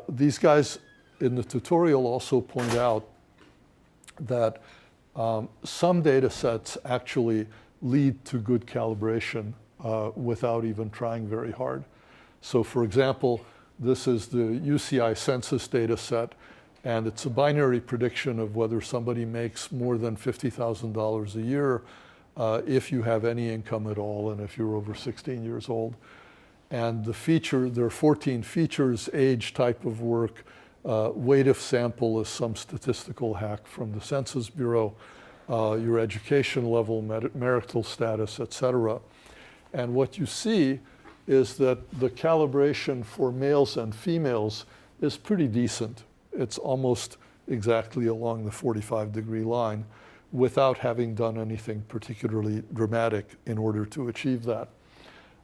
These guys in the tutorial also point out that some data sets actually lead to good calibration without even trying very hard. So for example, this is the UCI census data set, and it's a binary prediction of whether somebody makes more than $50,000 a year if you have any income at all and if you're over 16 years old. And the feature, there are 14 features: age, type of work, weight of sample is some statistical hack from the Census Bureau, your education level, marital status, etc. And what you see is that the calibration for males and females is pretty decent. It's almost exactly along the 45-degree line without having done anything particularly dramatic in order to achieve that.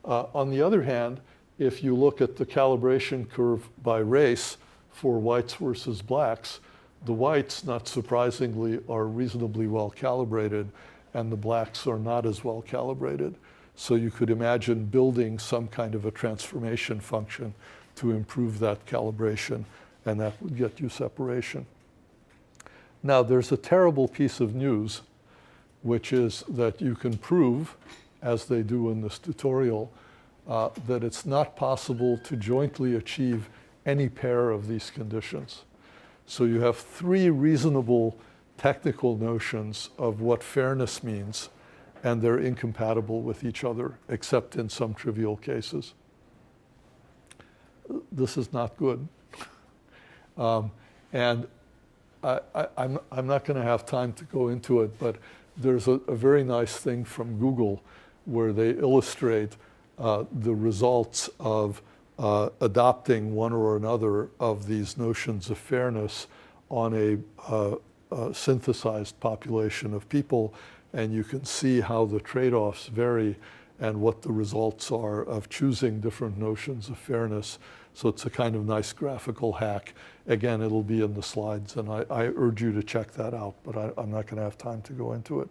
On the other hand, if you look at the calibration curve by race for whites versus blacks, the whites, not surprisingly, are reasonably well calibrated, and the blacks are not as well calibrated. So you could imagine building some kind of a transformation function to improve that calibration, and that would get you separation. Now, there's a terrible piece of news, which is that you can prove, as they do in this tutorial, that it's not possible to jointly achieve any pair of these conditions. So you have three reasonable technical notions of what fairness means, and they're incompatible with each other, except in some trivial cases. This is not good. And I'm not going to have time to go into it, but there's a very nice thing from Google where they illustrate the results of adopting one or another of these notions of fairness on a synthesized population of people, and you can see how the trade-offs vary and what the results are of choosing different notions of fairness. So it's a kind of nice graphical hack. Again, it'll be in the slides, and I urge you to check that out, but I'm not going to have time to go into it.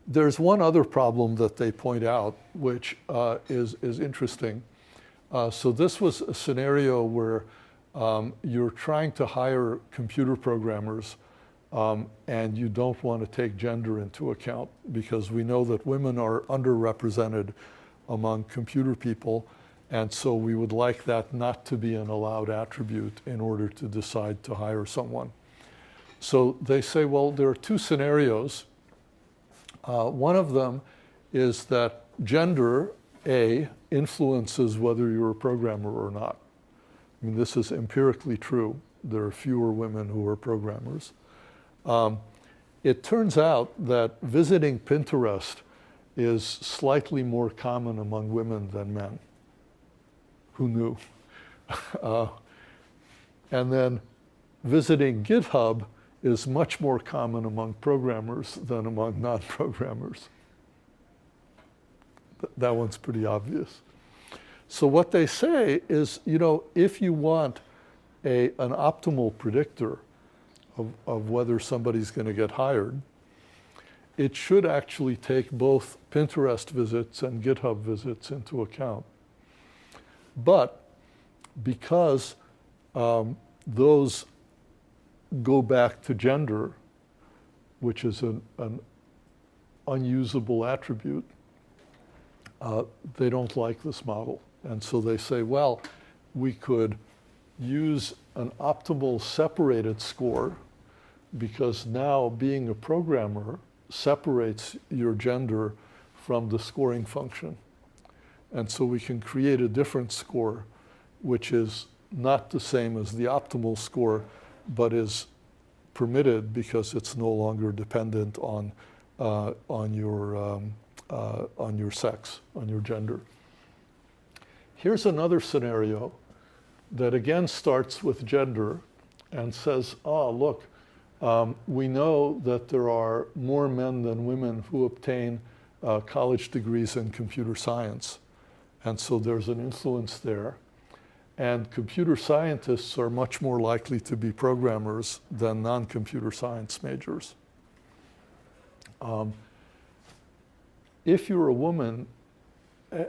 There's one other problem that they point out, which is interesting. So this was a scenario where you're trying to hire computer programmers, and you don't want to take gender into account, because we know that women are underrepresented among computer people, and so we would like that not to be an allowed attribute in order to decide to hire someone. So they say, well, there are two scenarios. One of them is that gender, A, influences whether you're a programmer or not. I mean, this is empirically true. There are fewer women who are programmers. It turns out that visiting Pinterest is slightly more common among women than men. Who knew? And then visiting GitHub is much more common among programmers than among non-programmers. That one's pretty obvious. So what they say is, you know, if you want an optimal predictor of whether somebody's going to get hired, it should actually take both Pinterest visits and GitHub visits into account. But because those go back to gender, which is an unusable attribute, they don't like this model. And so they say, well, we could use an optimal separated score, because now being a programmer separates your gender from the scoring function. And so we can create a different score, which is not the same as the optimal score, but is permitted because it's no longer dependent on your sex, on your gender. Here's another scenario that again starts with gender and says, oh, look, we know that there are more men than women who obtain college degrees in computer science. And so there's an influence there. And computer scientists are much more likely to be programmers than non-computer science majors. If you're a woman,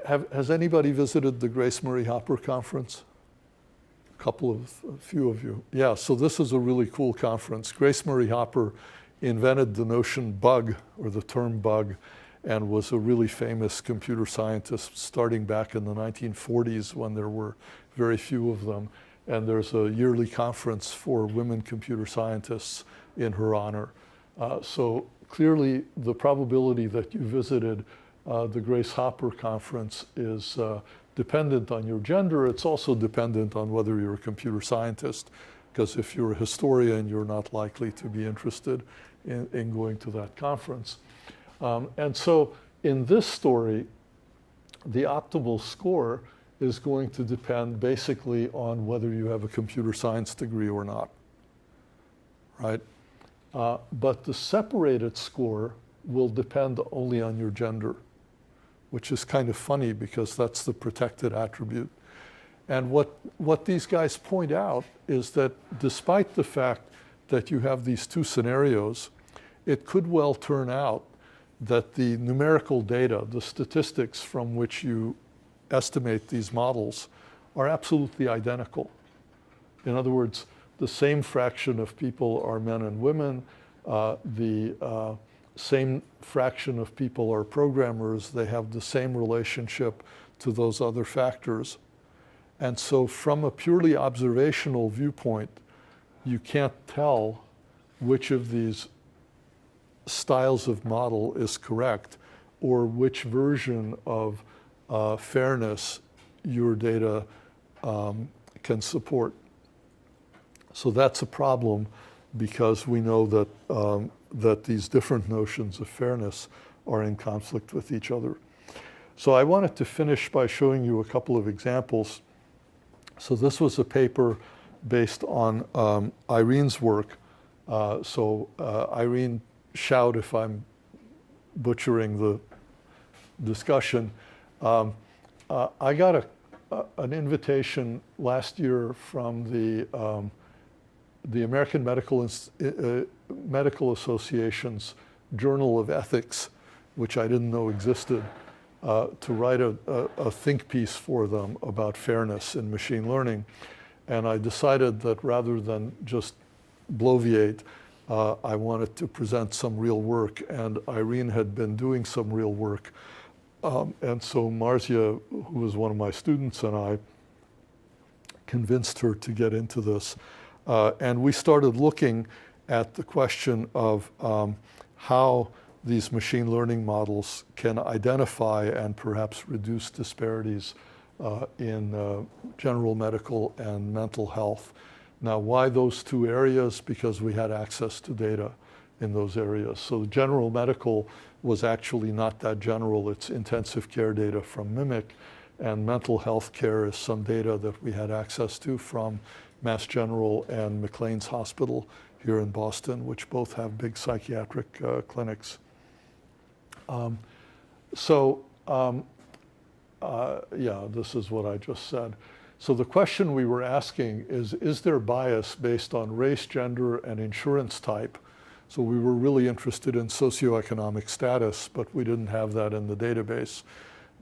has anybody visited the Grace Murray Hopper conference? A few of you. Yeah, so this is a really cool conference. Grace Murray Hopper invented the notion bug, or the term bug, and was a really famous computer scientist starting back in the 1940s when there were very few of them. And there's a yearly conference for women computer scientists in her honor. So clearly the probability that you visited the Grace Hopper conference is dependent on your gender. It's also dependent on whether you're a computer scientist, because if you're a historian, you're not likely to be interested in going to that conference. And so in this story, the optimal score is going to depend basically on whether you have a computer science degree or not, right? But the separated score will depend only on your gender, which is kind of funny because that's the protected attribute. And what these guys point out is that despite the fact that you have these two scenarios, it could well turn out that the numerical data, the statistics from which you estimate these models, are absolutely identical. In other words, the same fraction of people are men and women, the same fraction of people are programmers, they have the same relationship to those other factors. And so from a purely observational viewpoint, you can't tell which of these styles of model is correct, or which version of fairness your data can support. So that's a problem, because we know that, that these different notions of fairness are in conflict with each other. So I wanted to finish by showing you a couple of examples. So this was a paper based on Irene's work. Irene, shout if I'm butchering the discussion. I got an invitation last year from the American Medical Association's Journal of Ethics, which I didn't know existed, to write a think piece for them about fairness in machine learning. And I decided that rather than just bloviate, I wanted to present some real work, and Irene had been doing some real work. And so Marzia, who was one of my students, and I convinced her to get into this. And we started looking at the question of how these machine learning models can identify and perhaps reduce disparities in general medical and mental health. Now, why those two areas? Because we had access to data in those areas. So general medical was actually not that general. It's intensive care data from Mimic, and mental health care is some data that we had access to from Mass General and McLean's Hospital here in Boston, which both have big psychiatric clinics. Yeah, this is what I just said. So the question we were asking is there bias based on race, gender, and insurance type? So we were really interested in socioeconomic status, but we didn't have that in the database.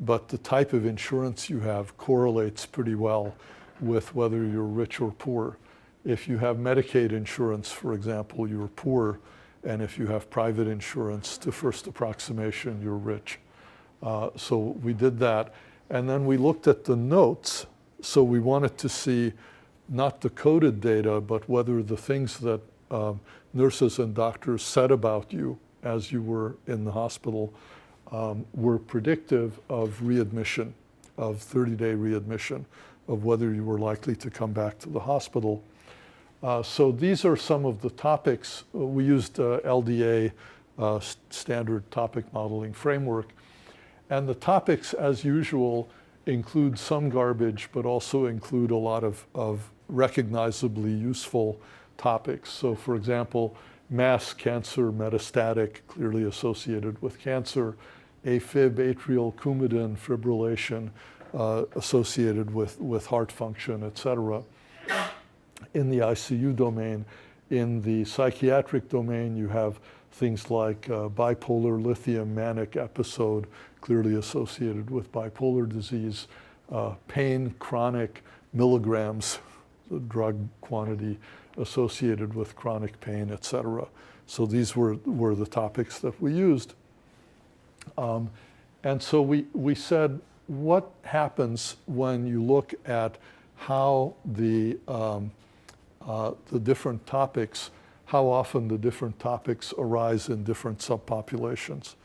But the type of insurance you have correlates pretty well with whether you're rich or poor. If you have Medicaid insurance, for example, you're poor. And if you have private insurance, to first approximation, you're rich. So we did that. And then we looked at the notes. So we wanted to see not the coded data, but whether the things that nurses and doctors said about you as you were in the hospital were predictive of readmission, of 30-day readmission, of whether you were likely to come back to the hospital. So these are some of the topics. We used LDA, standard topic modeling framework. And the topics, as usual, include some garbage, but also include a lot of recognizably useful topics. So for example, mass cancer metastatic, clearly associated with cancer, AFib, atrial Coumadin fibrillation, associated with heart function, et cetera, in the ICU domain. In the psychiatric domain, you have things like bipolar lithium manic episode, clearly associated with bipolar disease, pain, chronic milligrams, the drug quantity associated with chronic pain, et cetera. So these were the topics that we used. And so we said, what happens when you look at how the different topics, how often the different topics arise in different subpopulations?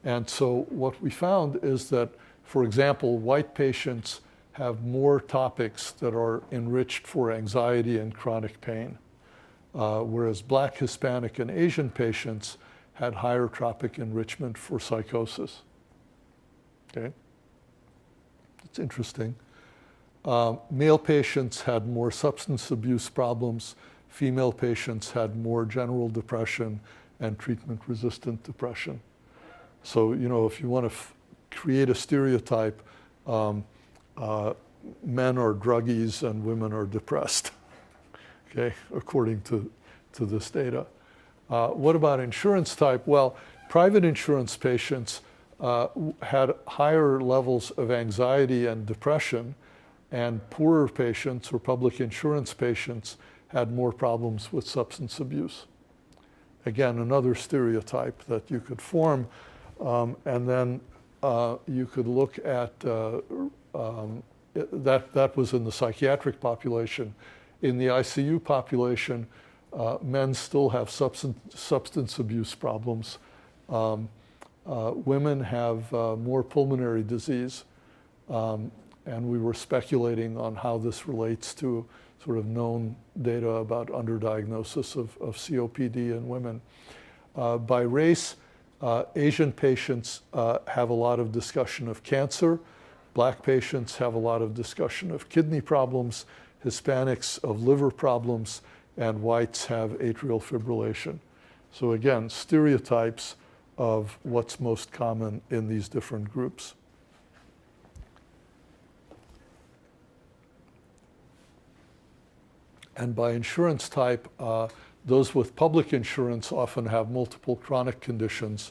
And so what we found is that, for example, white patients have more topics that are enriched for anxiety and chronic pain, whereas Black, Hispanic, and Asian patients had higher topic enrichment for psychosis. Okay, it's interesting. Male patients had more substance abuse problems. Female patients had more general depression and treatment-resistant depression. So, you know, if you want to create a stereotype, men are druggies and women are depressed, okay, according to this data. What about insurance type? Well, private insurance patients had higher levels of anxiety and depression, and poorer patients or public insurance patients had more problems with substance abuse. Again, another stereotype that you could form. And then you could look at, that was in the psychiatric population. In the ICU population, men still have substance abuse problems. Women have more pulmonary disease. And we were speculating on how this relates to sort of known data about underdiagnosis of COPD in women. By race, Asian patients have a lot of discussion of cancer. Black patients have a lot of discussion of kidney problems. Hispanics of liver problems, and whites have atrial fibrillation. So again, stereotypes of what's most common in these different groups. And by insurance type, those with public insurance often have multiple chronic conditions.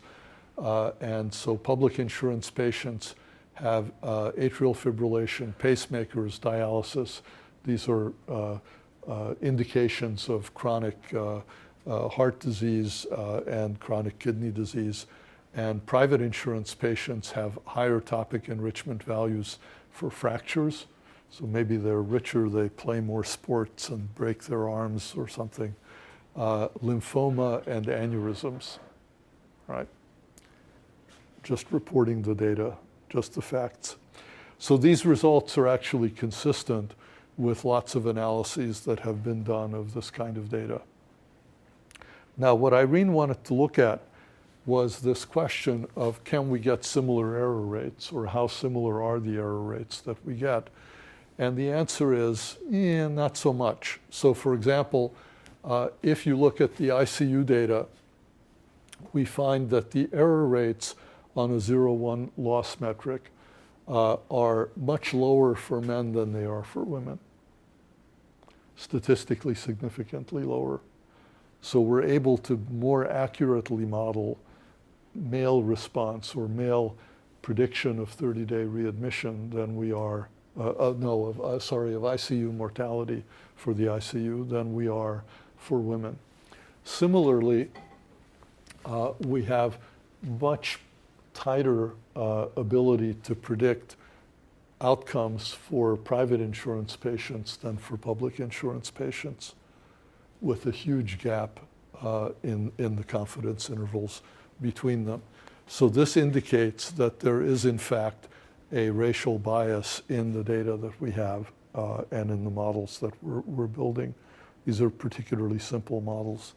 And so public insurance patients have atrial fibrillation, pacemakers, dialysis. These are indications of chronic heart disease and chronic kidney disease. And private insurance patients have higher topic enrichment values for fractures. So maybe they're richer, they play more sports and break their arms or something. Lymphoma and aneurysms, right? Just reporting the data, just the facts. So these results are actually consistent with lots of analyses that have been done of this kind of data. Now, what Irene wanted to look at was this question of, can we get similar error rates, or how similar are the error rates that we get? And the answer is, not so much. So for example, if you look at the ICU data, we find that the error rates on a 0-1 loss metric are much lower for men than they are for women. Statistically significantly lower. So we're able to more accurately model male response or male prediction of 30-day readmission than we are, of ICU mortality for the ICU than we are for women. Similarly, we have much tighter ability to predict outcomes for private insurance patients than for public insurance patients, with a huge gap in the confidence intervals between them. So this indicates that there is, in fact, a racial bias in the data that we have and in the models that we're building. These are particularly simple models.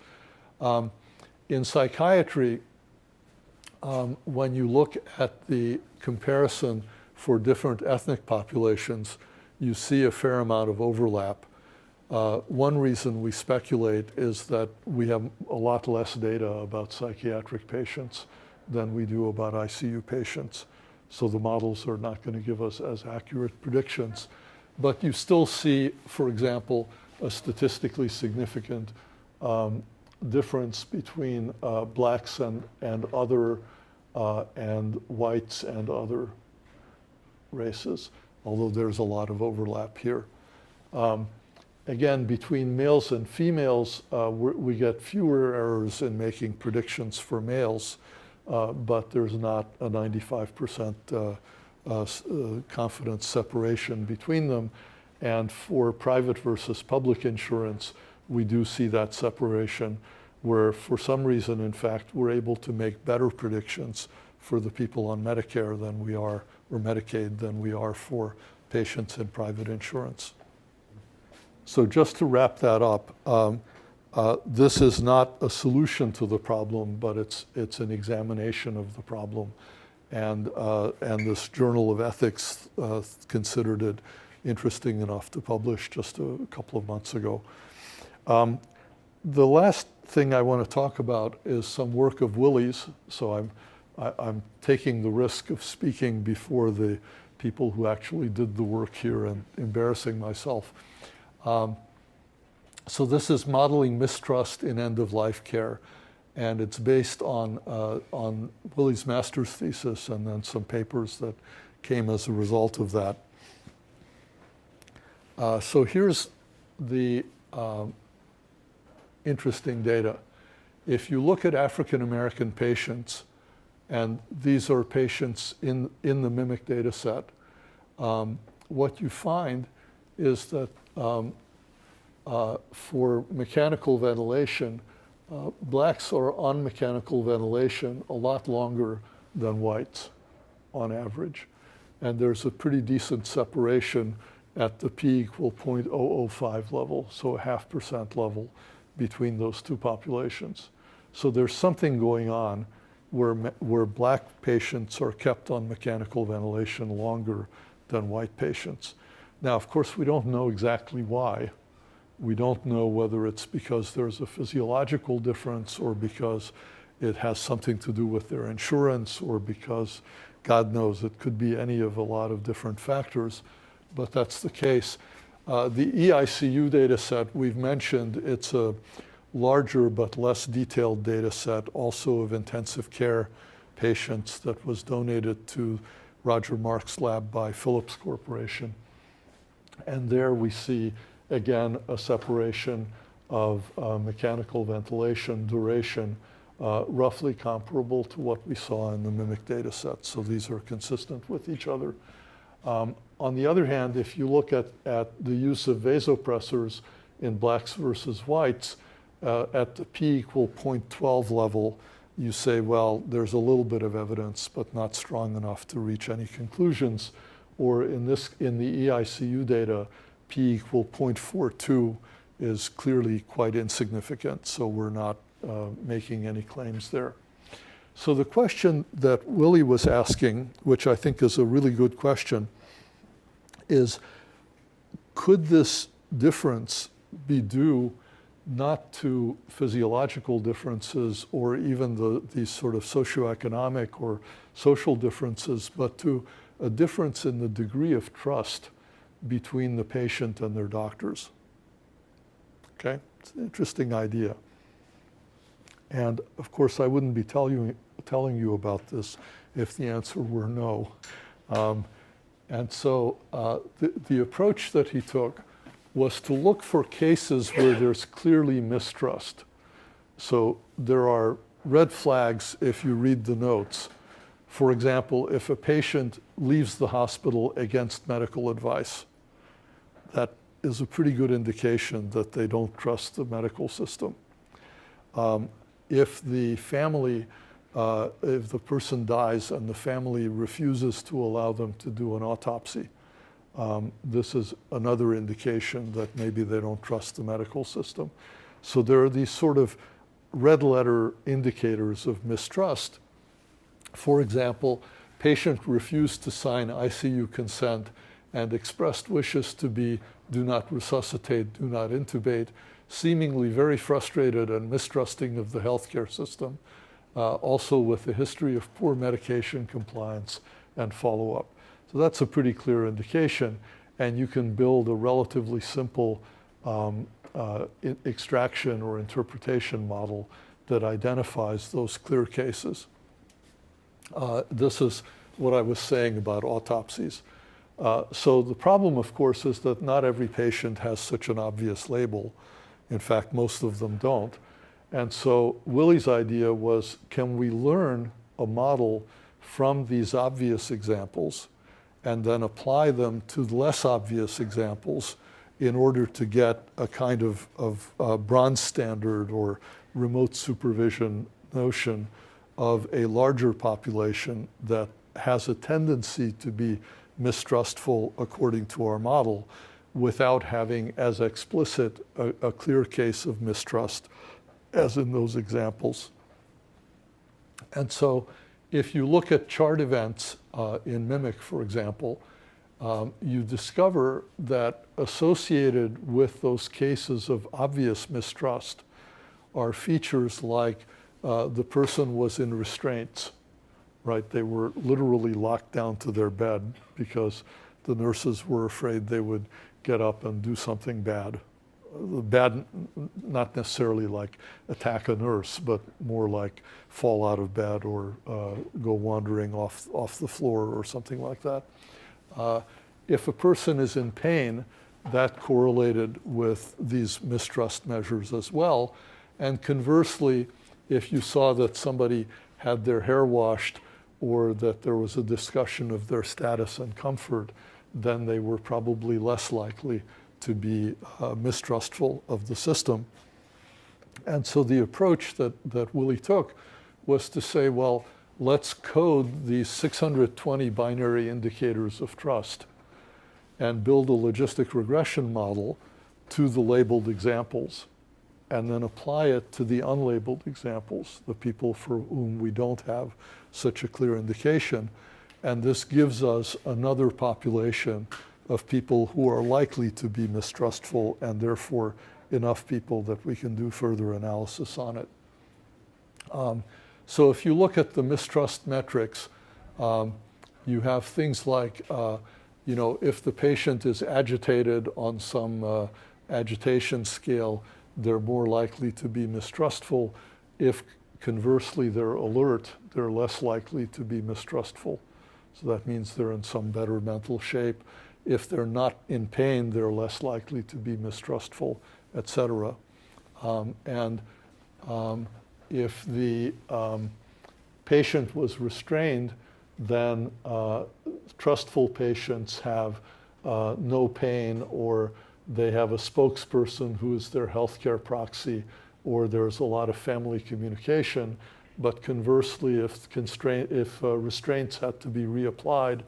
In psychiatry, when you look at the comparison for different ethnic populations, you see a fair amount of overlap. One reason we speculate is that we have a lot less data about psychiatric patients than we do about ICU patients. So the models are not going to give us as accurate predictions. But you still see, for example, a statistically significant difference between blacks and other and whites and other races, although there's a lot of overlap here. Again, between males and females, we get fewer errors in making predictions for males, but there's not a 95% confidence separation between them. And for private versus public insurance, we do see that separation where for some reason, in fact, we're able to make better predictions for the people on Medicare than we are, or Medicaid, than we are for patients in private insurance. So just to wrap that up, this is not a solution to the problem, but it's an examination of the problem. And this Journal of Ethics considered it interesting enough to publish just a couple of months ago. The last thing I want to talk about is some work of Willie's. So I'm taking the risk of speaking before the people who actually did the work here and embarrassing myself. So this is modeling mistrust in end-of-life care, and it's based on Willie's master's thesis and then some papers that came as a result of that. So here's the interesting data. If you look at African American patients, and these are patients in the MIMIC data set, what you find is that for mechanical ventilation, blacks are on mechanical ventilation a lot longer than whites on average. And there's a pretty decent separation at the p=0.005 level, so a 0.5% level between those two populations. So there's something going on where black patients are kept on mechanical ventilation longer than white patients. Now, of course, we don't know exactly why. We don't know whether it's because there's a physiological difference or because it has something to do with their insurance or because, God knows, it could be any of a lot of different factors, but that's the case. The EICU data set we've mentioned, it's a larger but less detailed data set also of intensive care patients that was donated to Roger Mark's lab by Philips Corporation. And there we see, again, a separation of mechanical ventilation duration roughly comparable to what we saw in the MIMIC data set. So these are consistent with each other. On the other hand, if you look at the use of vasopressors in blacks versus whites, at the p=0.12 level, you say, well, there's a little bit of evidence, but not strong enough to reach any conclusions. Or in the EICU data, p=0.42 is clearly quite insignificant, so we're not making any claims there. So the question that Willie was asking, which I think is a really good question, is could this difference be due not to physiological differences or even these sort of socioeconomic or social differences, but to a difference in the degree of trust between the patient and their doctors? Okay, it's an interesting idea. And of course, I wouldn't be telling you about this if the answer were no. And so the approach that he took was to look for cases where there's clearly mistrust. So there are red flags if you read the notes. For example, if a patient leaves the hospital against medical advice, that is a pretty good indication that they don't trust the medical system. If the family, if the person dies and the family refuses to allow them to do an autopsy, this is another indication that maybe they don't trust the medical system. So there are these sort of red letter indicators of mistrust. For example, patient refused to sign ICU consent and expressed wishes to be do not resuscitate, do not intubate, seemingly very frustrated and mistrusting of the healthcare system, also with a history of poor medication compliance and follow up. So that's a pretty clear indication, and you can build a relatively simple extraction or interpretation model that identifies those clear cases. This is what I was saying about autopsies. So the problem, of course, is that not every patient has such an obvious label. In fact, most of them don't. And so Willie's idea was, can we learn a model from these obvious examples and then apply them to less obvious examples in order to get a kind of bronze standard or remote supervision notion of a larger population that has a tendency to be mistrustful according to our model without having as explicit a clear case of mistrust as in those examples. And so if you look at chart events in MIMIC, for example, you discover that associated with those cases of obvious mistrust are features like the person was in restraints, right? They were literally locked down to their bed because the nurses were afraid they would get up and do something bad. Bad, not necessarily like attack a nurse, but more like fall out of bed or go wandering off the floor or something like that. If a person is in pain, that correlated with these mistrust measures as well. And conversely, if you saw that somebody had their hair washed or that there was a discussion of their status and comfort, then they were probably less likely to be mistrustful of the system. And so the approach that Willie took was to say, well, let's code these 620 binary indicators of trust and build a logistic regression model to the labeled examples, and then apply it to the unlabeled examples, the people for whom we don't have such a clear indication. And this gives us another population of people who are likely to be mistrustful, and therefore enough people that we can do further analysis on it. So if you look at the mistrust metrics, you have things like, if the patient is agitated on some agitation scale, they're more likely to be mistrustful. If conversely they're alert, they're less likely to be mistrustful. So that means they're in some better mental shape. If they're not in pain, they're less likely to be mistrustful, et cetera. If the patient was restrained, then trustful patients have no pain, or they have a spokesperson who is their healthcare proxy, or there's a lot of family communication. But conversely, if restraints had to be reapplied,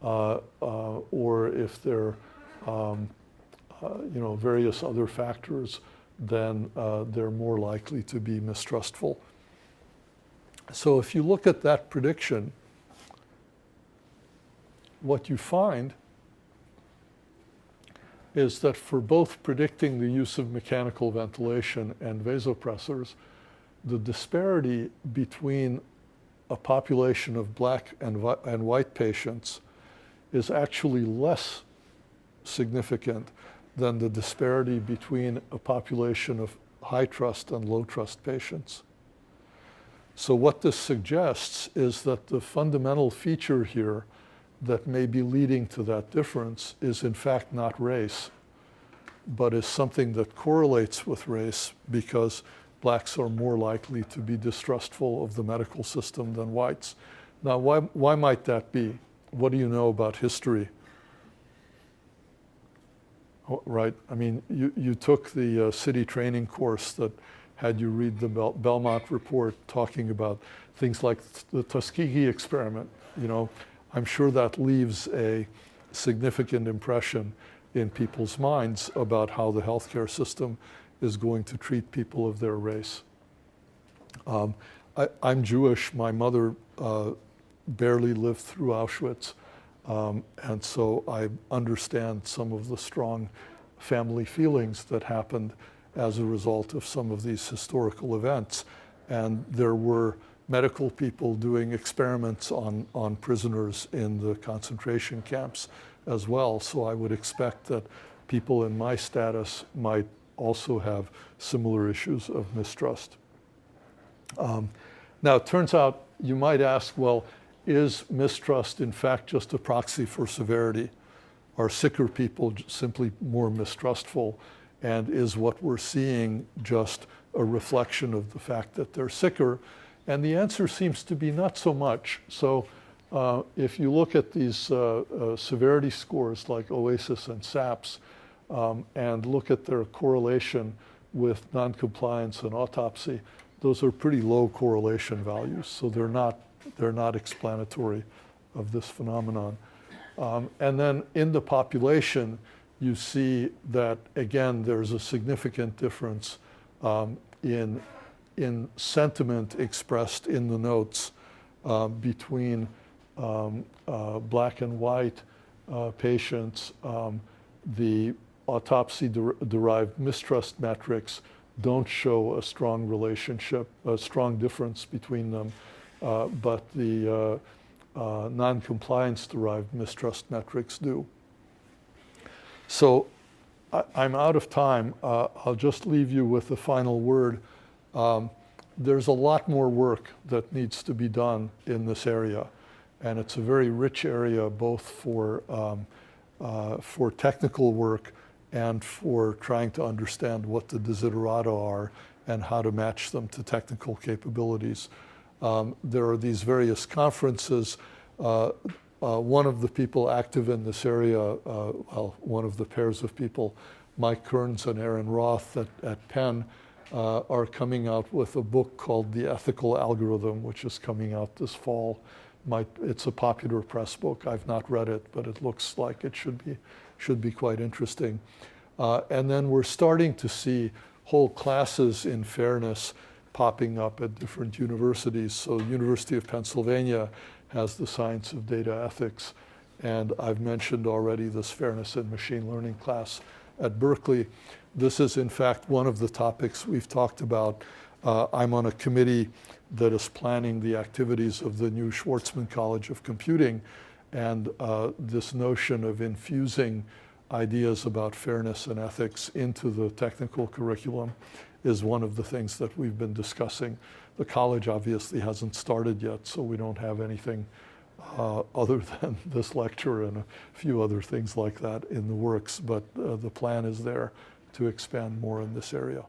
or if there are various other factors, then they're more likely to be mistrustful. So if you look at that prediction, what you find is that for both predicting the use of mechanical ventilation and vasopressors, the disparity between a population of black and white patients is actually less significant than the disparity between a population of high trust and low trust patients. So what this suggests is that the fundamental feature here that may be leading to that difference is in fact not race, but is something that correlates with race, because blacks are more likely to be distrustful of the medical system than whites. Now, why might that be? What do you know about history? Right, I mean, you took the city training course that had you read the Belmont report talking about things like the Tuskegee experiment. I'm sure that leaves a significant impression in people's minds about how the healthcare system is going to treat people of their race. I'm Jewish. My mother barely lived through Auschwitz. And so I understand some of the strong family feelings that happened as a result of some of these historical events. And there were medical people doing experiments on prisoners in the concentration camps as well. So I would expect that people in my status might also have similar issues of mistrust. Now, it turns out you might ask, well, is mistrust in fact just a proxy for severity? Are sicker people simply more mistrustful? And is what we're seeing just a reflection of the fact that they're sicker? And the answer seems to be not so much. So if you look at these severity scores like OASIS and SAPS and look at their correlation with noncompliance and autopsy, those are pretty low correlation values. So they're not explanatory of this phenomenon. And then in the population, you see that, again, there's a significant difference in sentiment expressed in the notes between black and white patients. The autopsy-derived mistrust metrics don't show a strong relationship, a strong difference between them, but the non-compliance-derived mistrust metrics do. So I'm out of time. I'll just leave you with the final word. There's a lot more work that needs to be done in this area, and it's a very rich area both for technical work and for trying to understand what the desiderata are and how to match them to technical capabilities. There are these various conferences. One of the people active in this area, well, one of the pairs of people, Mike Kearns and Aaron Roth at Penn, are coming out with a book called The Ethical Algorithm, which is coming out this fall. It's a Popular Press book. I've not read it, but it looks like it should be quite interesting. And then we're starting to see whole classes in fairness popping up at different universities. So University of Pennsylvania has the Science of Data Ethics, and I've mentioned already this Fairness in Machine Learning class at Berkeley. This is in fact one of the topics we've talked about. I'm on a committee that is planning the activities of the new Schwarzman College of Computing, and this notion of infusing ideas about fairness and ethics into the technical curriculum is one of the things that we've been discussing. The college obviously hasn't started yet, so we don't have anything other than this lecture and a few other things like that in the works, but the plan is there to expand more in this area.